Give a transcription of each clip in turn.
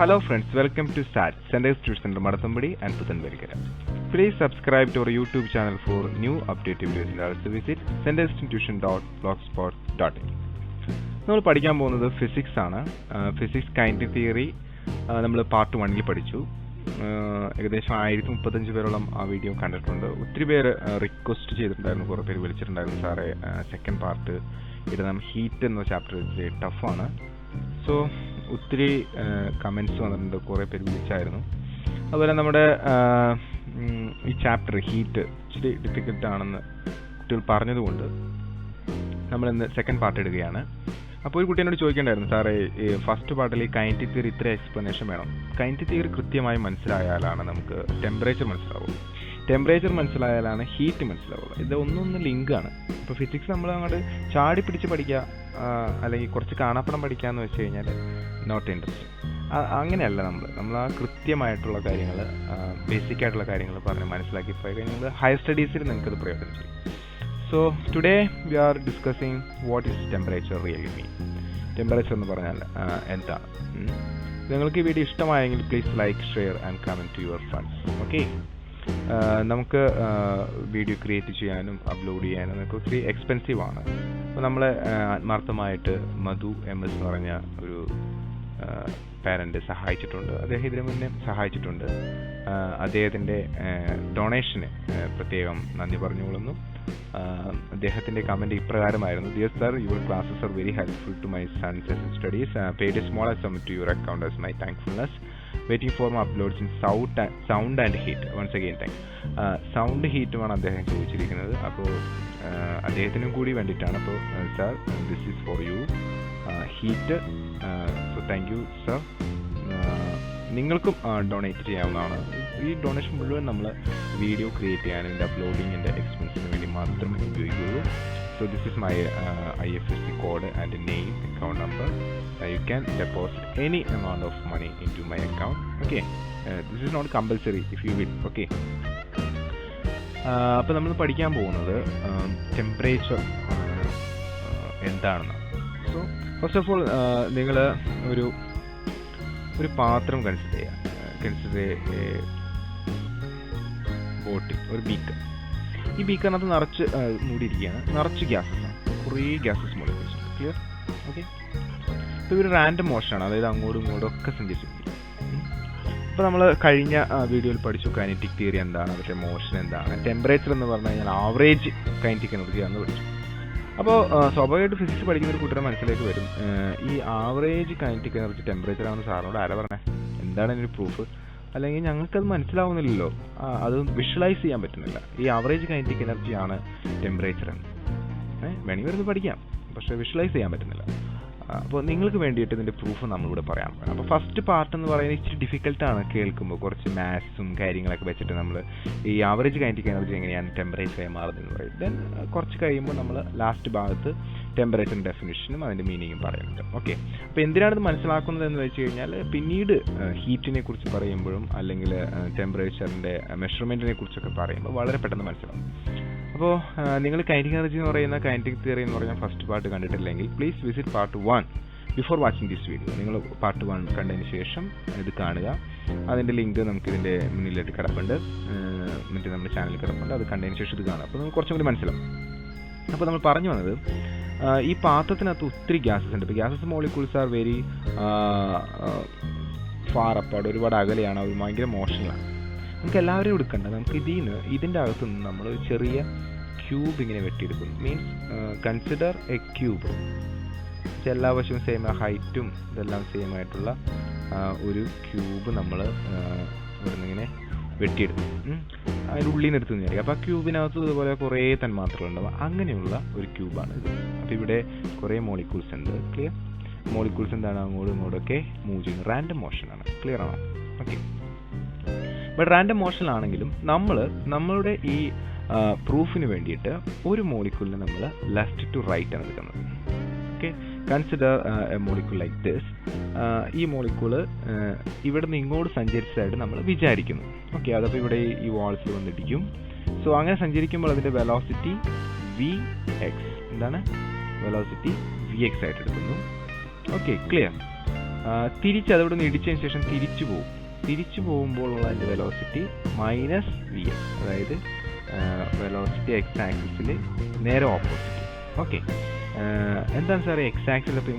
Hello friends, welcome to SAT, Center Institute Center Madathambadi and Puthanvarikara. Please subscribe to our YouTube channel for new updated videos and also visit centerinstitution.blogspot.in. നമ്മൾ പഠിക്കാൻ പോകുന്നത് physics ആണ്. Physics kinetic theory നമ്മൾ part 1 പഠിച്ചു. ഏകദേശം 1035 പേരോളം ആ video കണ്ടിട്ടുണ്ട്. ഒത്തിരി പേര് റിക്വസ്റ്റ് ചെയ്തിട്ടുണ്ടായിരുന്നു, കുറേ പേര് വിളിച്ചിട്ടുണ്ടായിരുന്നു, സാറേ സെക്കൻഡ് പാർട്ട് ഇടണം, ഹീറ്റ് എന്ന ചാപ്റ്റർ ടഫാണ്. സോ ഒത്തിരി കമൻസ് വന്നിട്ടുണ്ട്, കുറേ പേര് വിളിച്ചായിരുന്നു. അതുപോലെ നമ്മുടെ ഈ ചാപ്റ്റർ ഹീറ്റ് ഇച്ചിരി ഡിഫിക്കൽട്ടാണെന്ന് കുട്ടികൾ പറഞ്ഞതുകൊണ്ട് നമ്മളിന്ന് സെക്കൻഡ് പാർട്ട് ഇടുകയാണ്. അപ്പോൾ ഒരു കുട്ടീനോട് ചോദിക്കേണ്ടായിരുന്നു, സാറേ ഫസ്റ്റ് പാർട്ടിൽ ഈ കൈനറ്റിക് തിയറി ഇത്ര എക്സ്പ്ലനേഷൻ വേണം. കൈനറ്റിക് തിയറി കൃത്യമായി മനസ്സിലായാലാണ് നമുക്ക് ടെമ്പറേച്ചർ മനസ്സിലാവുള്ളൂ. ടെമ്പറേച്ചർ മനസ്സിലായാലാണ് ഹീറ്റ് മനസ്സിലാവുള്ളൂ. ഇത് ഒന്നൊന്ന് ലിങ്കാണ്. ഇപ്പോൾ ഫിസിക്സ് നമ്മൾ അങ്ങോട്ട് ചാടി പിടിച്ച് പഠിക്കുക അല്ലെങ്കിൽ കുറച്ച് കാണാപ്പടം പഠിക്കുക എന്ന് വെച്ച് കഴിഞ്ഞാൽ നോട്ട് ഇൻട്രസ്റ്റ്. അങ്ങനെയല്ല നമ്മൾ ആ കൃത്യമായിട്ടുള്ള കാര്യങ്ങൾ, ബേസിക് ആയിട്ടുള്ള കാര്യങ്ങൾ പറഞ്ഞ് മനസ്സിലാക്കി പോയി കഴിഞ്ഞാൽ ഹയർ സ്റ്റഡീസിൽ നിങ്ങൾക്കത് പ്രയോജനം ചെയ്യും. So today we are discussing what is temperature really mean. Temperature എന്ന് പറഞ്ഞാൽ എന്താണ്? നിങ്ങൾക്ക് ഈ വീഡിയോ ഇഷ്ടമായെങ്കിൽ please like, share and comment to your friends. Okay, നമുക്ക് വീഡിയോ ക്രിയേറ്റ് ചെയ്യാനും അപ്ലോഡ് ചെയ്യാനും നമുക്ക് ഒത്തിരി എക്സ്പെൻസീവ് ആണ്. അപ്പോൾ നമ്മളെ ആത്മാർത്ഥമായിട്ട് മധു MS എന്ന് പറഞ്ഞ ഒരു പാരൻ്റ് സഹായിച്ചിട്ടുണ്ട്. അദ്ദേഹം ഇതിനു മുന്നേ സഹായിച്ചിട്ടുണ്ട്. അദ്ദേഹത്തിൻ്റെ ഡൊണേഷന് പ്രത്യേകം നന്ദി പറഞ്ഞുകൊള്ളുന്നു. അദ്ദേഹത്തിൻ്റെ കമൻറ്റ് ഇപ്രകാരമായിരുന്നു: dear sir, your classes are very helpful to my son's studies. Paid a small sum to your account as my thankfulness. Waiting for my uploads in sound and heat. Once again thank. Sound ഹീറ്റുമാണ് അദ്ദേഹം ചോദിച്ചിരിക്കുന്നത്. അപ്പോൾ അദ്ദേഹത്തിനും കൂടി വേണ്ടിയിട്ടാണ്. അപ്പോൾ sir, this is for you, heat. So thank you sir. നിങ്ങൾക്കും donate ചെയ്യാവുന്നതാണ്. ഈ ഡൊണേഷൻ മുഴുവൻ നമ്മൾ വീഡിയോ ക്രിയേറ്റ് ചെയ്യാനും ഇതിൻ്റെ അപ്ലോഡിങ്ങിൻ്റെ എക്സ്പെൻസിന് വേണ്ടി മാത്രമേ ഉപയോഗിക്കുകയുള്ളൂ. So this is my IFSC code and name, account number. You can deposit any amount of money into my account. Okay, this is not compulsory if you will. Okay, അപ്പോൾ നമ്മൾ പഠിക്കാൻ പോകുന്നത് ടെമ്പറേച്ചർ എന്താണെന്ന്. So first of all നിങ്ങൾ ഒരു പാത്രം consider ചെയ്യുക. ബോട്ടിൽ ഒരു ബീക്കർ. ഈ ബീക്കറിനകത്ത് നിറച്ച് മൂടിയിരിക്കുകയാണ്, നിറച്ച് ഗ്യാസസ് ആണ്, കുറേ ഗ്യാസസ് മൂടി വെച്ചിട്ടുണ്ട്. ക്ലിയർ? ഓക്കെ, ഇപ്പോൾ ഇതൊരു റാൻഡം മോഷനാണ്, അതായത് അങ്ങോട്ടും ഇങ്ങോട്ടും ഒക്കെ സഞ്ചരിച്ചിരിക്കും. ഇപ്പോൾ നമ്മൾ കഴിഞ്ഞ വീഡിയോയിൽ പഠിച്ചു കൈനറ്റിക് തിയറി എന്താണ്, അതിൻ്റെ മോഷൻ എന്താണ്. ടെമ്പറേച്ചർ എന്ന് പറഞ്ഞു കഴിഞ്ഞാൽ ആവറേജ് കൈനറ്റിക് എനർജി ആണെന്ന് പഠിച്ചു. അപ്പോൾ സ്വാഭാവികമായിട്ട് ഫിസിക്സ് പഠിക്കുന്ന ഒരു കൂട്ടരുടെ മനസ്സിലേക്ക് വരും, ഈ ആവറേജ് കൈനറ്റിക് എനർജി ടെമ്പറേച്ചർ ആണെന്ന് സാറിനോട് ആരാ പറഞ്ഞേ? എന്താണ് അതിൻ്റെ പ്രൂഫ്? അല്ലെങ്കിൽ ഞങ്ങൾക്കത് മനസ്സിലാവുന്നില്ലല്ലോ, അത് വിഷ്വലൈസ് ചെയ്യാൻ പറ്റുന്നില്ല. ഈ ആവറേജ് കൈനറ്റിക് എനർജിയാണ് ടെമ്പറേച്ചർ എന്ന് വേണമെങ്കിൽ വരുന്നത് പഠിക്കാം, പക്ഷേ വിഷ്വലൈസ് ചെയ്യാൻ പറ്റുന്നില്ല. അപ്പോൾ നിങ്ങൾക്ക് വേണ്ടിയിട്ട് ഇതിൻ്റെ പ്രൂഫ് നമ്മളിവിടെ പറയാൻ പോകാം. അപ്പോൾ ഫസ്റ്റ് പാർട്ട് എന്ന് പറയുന്നത് ഇച്ചിരി ഡിഫിക്കൽട്ടാണ് കേൾക്കുമ്പോൾ. കുറച്ച് മാത്സും കാര്യങ്ങളൊക്കെ വെച്ചിട്ട് നമ്മൾ ഈ ആവറേജ് കൈനറ്റിക് എനർജി എങ്ങനെയാണ് ടെമ്പറേച്ചറായി മാറുന്നതെന്ന് പറയും. ദെൻ കുറച്ച് കഴിയുമ്പോൾ നമ്മൾ ലാസ്റ്റ് ഭാഗത്ത് ടെമ്പറേച്ചറിൻ്റെ ഡെഫിനിഷനും അതിൻ്റെ മീനിങ്ങും പറയുന്നുണ്ട്. ഓക്കെ, അപ്പോൾ എന്തിനാണിത് മനസ്സിലാക്കുന്നത് എന്ന് വെച്ച് കഴിഞ്ഞാൽ പിന്നീട് ഹീറ്റിനെ കുറിച്ച് പറയുമ്പോഴും അല്ലെങ്കിൽ ടെമ്പറേച്ചറിൻ്റെ മെഷർമെൻറ്റിനെ കുറിച്ചൊക്കെ പറയുമ്പോൾ വളരെ പെട്ടെന്ന് മനസ്സിലാവും. അപ്പോൾ നിങ്ങൾ കൈനറ്റിക് എനർജി എന്ന് പറയുന്ന കൈനറ്റിക് തിയറി എന്ന് പറഞ്ഞാൽ ഫസ്റ്റ് പാർട്ട് കണ്ടിട്ടില്ലെങ്കിൽ please visit part 1 before watching this video. നിങ്ങൾ പാർട്ട് 1 കണ്ടതിന് ശേഷം ഇത് കാണുക. അതിൻ്റെ ലിങ്ക് നമുക്കിതിൻ്റെ മുന്നിലായിട്ട് കിടപ്പുണ്ട്, മറ്റേ നമ്മുടെ ചാനലിൽ കിടപ്പുണ്ട്. അത് കണ്ടതിന് ശേഷം ഇത് കാണുക. അപ്പോൾ നമുക്ക് കുറച്ചും കൂടി മനസ്സിലാവും. അപ്പോൾ നമ്മൾ പറഞ്ഞു വന്നത്, ഈ പാത്രത്തിനകത്ത് ഒത്തിരി ഗ്യാസസ് ഉണ്ട്. ഇപ്പോൾ gases molecules are very far apart, ഒരുപാട് അകലെയാണ്, അവർ ഭയങ്കര മോഷനിലാണ്. നമുക്ക് എല്ലാവരും എടുക്കേണ്ട, നമുക്ക് ഇതിൻ്റെ അകത്തു നിന്ന് നമ്മൾ ചെറിയ ക്യൂബ് ഇങ്ങനെ വെട്ടിയെടുക്കുന്നു. Means consider a cube. എല്ലാ വശവും സെയിം, ഹൈറ്റും ഇതെല്ലാം സെയിം ആയിട്ടുള്ള ഒരു ക്യൂബ് നമ്മൾ ഇവിടെ നിന്ന് ഇങ്ങനെ വെട്ടിയെടുക്കും. അതിൻ്റെ ഉള്ളിൽ നിന്ന് എടുത്ത് വിചാരിക്കും. അപ്പോൾ ആ ക്യൂബിനകത്ത് ഇതുപോലെ കുറേ തന്മാത്രകളുണ്ടാവും. അങ്ങനെയുള്ള ഒരു ക്യൂബാണ് ഇത്. അപ്പോൾ ഇവിടെ കുറേ മോളിക്യൂൾസ് ഉണ്ട്. ക്ലിയർ? മോളിക്യൂൾസ് എന്താണ്, അങ്ങോട്ടും ഇങ്ങോട്ടൊക്കെ മൂവ് ചെയ്യുന്നത്. റാൻഡം മോഷനാണ്. ക്ലിയർ ആണോ? ഓക്കെ, ബട്ട് റാൻഡം മോഷനിലാണെങ്കിലും നമ്മളുടെ ഈ പ്രൂഫിന് വേണ്ടിയിട്ട് ഒരു മോളിക്യൂളിനെ നമ്മൾ ലെഫ്റ്റ് ടു റൈറ്റ് ആണ് എടുക്കുന്നത്. Okay, consider A molecule like this. ഈ മോളിക്യൂള് ഇവിടെ നിന്ന് ഇങ്ങോട്ട് സഞ്ചരിച്ചതായിട്ട് നമ്മൾ വിചാരിക്കുന്നു. ഓക്കെ, അതപ്പോൾ ഇവിടെ ഈ വാൾസിൽ വന്നിടിക്കും. സോ അങ്ങനെ സഞ്ചരിക്കുമ്പോൾ അതിൻ്റെ വെലോസിറ്റി Vx, എന്താണ് വെലോസിറ്റി Vx ആയിട്ട് എടുക്കുന്നു. Okay, clear? തിരിച്ച് അതോടെ നിന്ന് ഇടിച്ചതിന് ശേഷം തിരിച്ചു പോകുമ്പോഴുള്ള അതിൻ്റെ വെലോസിറ്റി മൈനസ് വി എസ്, അതായത് വെലോസിറ്റി എക്സ് ആക്സിസിൽ നേരെ ഓപ്പോസിറ്റ്. ഓക്കെ, എന്താണ് സാറേ എക്സ് ആക്സിൽ ഇപ്പോൾ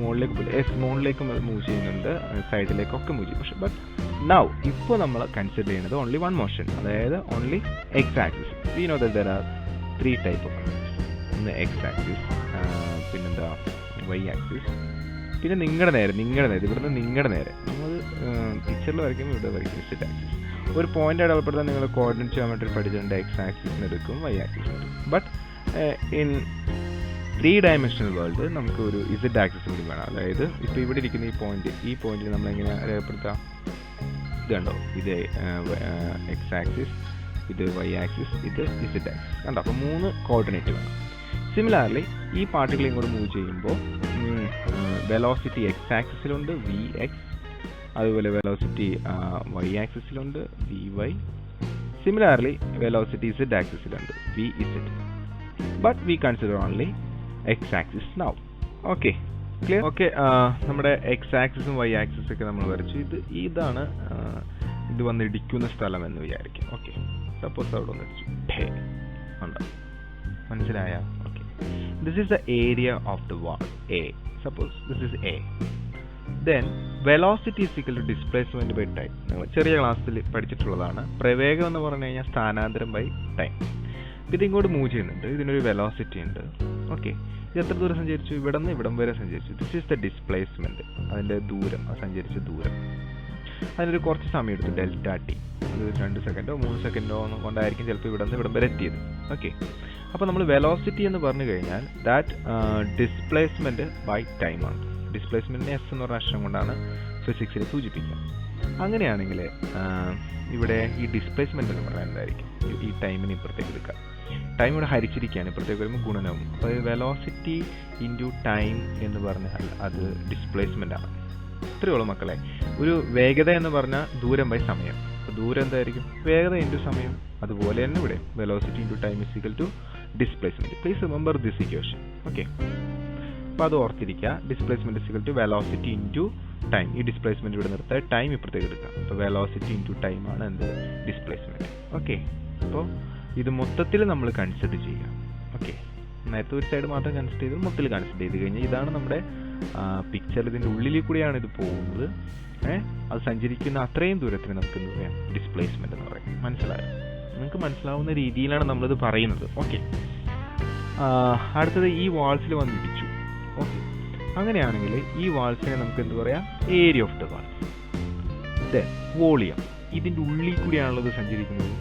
മുകളിലേക്ക് മൂവ് ചെയ്യുന്നുണ്ട്, സൈഡിലേക്കൊക്കെ മൂവ് ചെയ്യും. പക്ഷെ ബട്ട് നൗ ഇപ്പോൾ നമ്മൾ കൺസിഡർ ചെയ്യുന്നത് ഓൺലി വൺ മോഷൻ, അതായത് only x axis. We know that there R 3 type of axis. ഒന്ന് എക്സ് ആക്സിസ്, പിന്നെന്താ വൈ ആക്സിസ്, പിന്നെ നിങ്ങളുടെ നേരെ ഇവിടുന്ന് നിങ്ങളുടെ നേരെ നമ്മൾ പിക്ചറിൽ വരയ്ക്കുമ്പോൾ ഇവിടെ വരയ്ക്കും ഇസഡ് ആക്സിസ്. ഒരു പോയിന്റ് അടയാളപ്പെടുത്താൻ നിങ്ങൾ കോർഡിനേറ്റ് ജോമെട്രി പഠിച്ചിട്ടുണ്ട്, എക്സ് ആക്സിസിന് എടുക്കും, വൈ ആക്സിസിന് എടുക്കും. ബട്ട് ഇൻ 3 ഡയമെൻഷണൽ വേൾഡ് നമുക്ക് ഒരു ഇസഡ് ആക്സിസ് കൂടി വേണം. അതായത് ഇപ്പോൾ ഇവിടെ ഇരിക്കുന്ന ഈ പോയിന്റിൽ നമ്മൾ എങ്ങനെ രേഖപ്പെടുത്താം? ഇത് കണ്ടോ, ഇത് എക്സ് ആക്സിസ്, ഇത് വൈ ആക്സിസ്, ഇത് ഇസഡ് ആക്സിസ് കണ്ടോ. അപ്പോൾ 3 കോർഡിനേറ്റ് വേണം. സിമിലർലി ഈ പാർട്ടിക്കിൾ ഇങ്ങോട്ട് മൂവ് ചെയ്യുമ്പോൾ വെലോസിറ്റി എക്സ് ആക്സിസിലുണ്ട് വി എക്സ്, അതുപോലെ വെലോസിറ്റി വൈ ആക്സിസിലുണ്ട് v y, similarly velocity z ആക്സിസിലുണ്ട് v z. But we consider only x axis now. Okay, clear? Okay, നമ്മുടെ എക്സ് ആക്സിസും വൈ ആക്സിസും ഒക്കെ നമ്മൾ വരച്ചു. ഇതാണ് ഇത് വന്ന് ഇടിക്കുന്ന സ്ഥലം എന്ന് വിചാരിക്കും. ഓക്കെ, സപ്പോസ് അവിടെ ഒന്ന് ഇടിച്ചു, ഉണ്ടോ? മനസ്സിലായ? Okay, this is the area of the wall A. Suppose this is A. Then velocity is equal to displacement by time. നിങ്ങൾ ചെറിയ ക്ലാസ്സിൽ പഠിച്ചിട്ടുള്ളതാണ്. പ്രവേഗം എന്ന് പറഞ്ഞു കഴിഞ്ഞാൽ സ്ഥാനാന്തരം ബൈ ടൈം. ഇത് ഇങ്ങോട്ട് മൂവ് ചെയ്യുന്നുണ്ട്, ഇതിനൊരു വെലോസിറ്റി ഉണ്ട്. ഓക്കെ, ഇത് എത്ര ദൂരം സഞ്ചരിച്ചു? ഇവിടെ നിന്ന് ഇവിടം വരെ സഞ്ചരിച്ചു. ദിസ് ഈസ് ദ ഡിസ്പ്ലേസ്മെന്റ്, അതിൻ്റെ ദൂരം, അത് സഞ്ചരിച്ച ദൂരം. അതിനൊരു കുറച്ച് സമയം എടുത്തു, ഡെൽറ്റ ടി. അത് 2 സെക്കൻഡോ 3 സെക്കൻഡോ കൊണ്ടായിരിക്കും ചിലപ്പോൾ ഇവിടെ നിന്ന് ഇവിടം വരെ എത്തിയത്. ഓക്കെ, അപ്പോൾ നമ്മൾ വെലോസിറ്റി എന്ന് പറഞ്ഞു കഴിഞ്ഞാൽ ദാറ്റ് ഡിസ്പ്ലേസ്മെന്റ് ബൈ ടൈമാണ്. ഡിസ്പ്ലേസ്മെന്റിനെ എസ് എന്ന് പറഞ്ഞ അക്ഷരം കൊണ്ടാണ് ഫിസിക്സിൽ സൂചിപ്പിക്കുക. അങ്ങനെയാണെങ്കിൽ ഇവിടെ ഈ ഡിസ്പ്ലേസ്മെന്റ് എന്ന് പറഞ്ഞാൽ എന്തായിരിക്കും? ഈ ടൈമിന് ഇപ്പുറത്തേക്ക് എടുക്കുക. ടൈം ഇവിടെ ഹരിച്ചിരിക്കുകയാണ്, ഇപ്പുറത്തേക്ക് വരുമ്പോൾ ഗുണനവും. അപ്പോൾ വെലോസിറ്റി ഇൻറ്റു ടൈം എന്ന് പറഞ്ഞാൽ അത് ഡിസ്പ്ലേസ്മെന്റ് ആണ്. ഇത്രയുള്ളൂ മക്കളെ. ഒരു വേഗത എന്ന് പറഞ്ഞാൽ ദൂരം ബൈ സമയം. അപ്പോൾ ദൂരം എന്തായിരിക്കും? വേഗത ഇൻറ്റു സമയം. അതുപോലെ തന്നെ ഇവിടെ velocity into time is equal to displacement. Please remember this equation. Okay, അപ്പോൾ അത് ഓർത്തിരിക്കുക. Displacement is equal to velocity into time. ഈ ഡിസ്പ്ലേസ്മെന്റ് ഇവിടെ നിർത്തുക, ടൈം ഇപ്പുറത്തേക്ക് എടുക്കുക. അപ്പോൾ വെലോസിറ്റി ഇൻറ്റു ടൈം ആണ് എന്ത്? ഡിസ്പ്ലേസ്മെന്റ്. ഓക്കെ, അപ്പോൾ ഇത് മൊത്തത്തിൽ നമ്മൾ കൺസിഡർ ചെയ്യുക. ഓക്കെ, നേരത്തെ ഒരു സൈഡ് മാത്രം കൺസിഡർ ചെയ്ത് മൊത്തത്തിൽ കൺസിഡർ ചെയ്ത് കഴിഞ്ഞാൽ ഇതാണ് നമ്മുടെ പിക്ചർ. ഇതിൻ്റെ ഉള്ളിൽ കൂടിയാണ് ഇത് പോകുന്നത്. അത് സഞ്ചരിക്കുന്ന അത്രയും ദൂരത്തിന് നമുക്ക് എന്ത് പറയാം? ഡിസ്പ്ലേസ്മെന്റ് എന്ന് പറയും. മനസ്സിലായോ? നിങ്ങൾക്ക് മനസ്സിലാവുന്ന രീതിയിലാണ് നമ്മളിത് പറയുന്നത്. ഓക്കെ, അടുത്തത് ഈ വാൾസിൽ വന്ന് ഇടിച്ചു. ഓക്കെ, അങ്ങനെയാണെങ്കിൽ ഈ വാൾസിനെ നമുക്ക് എന്ത് പറയാം? Area of the walls. Then volume, ഇതിൻ്റെ ഉള്ളിൽ കൂടിയാണല്ലോ ഇത് സഞ്ചരിക്കുന്നത്.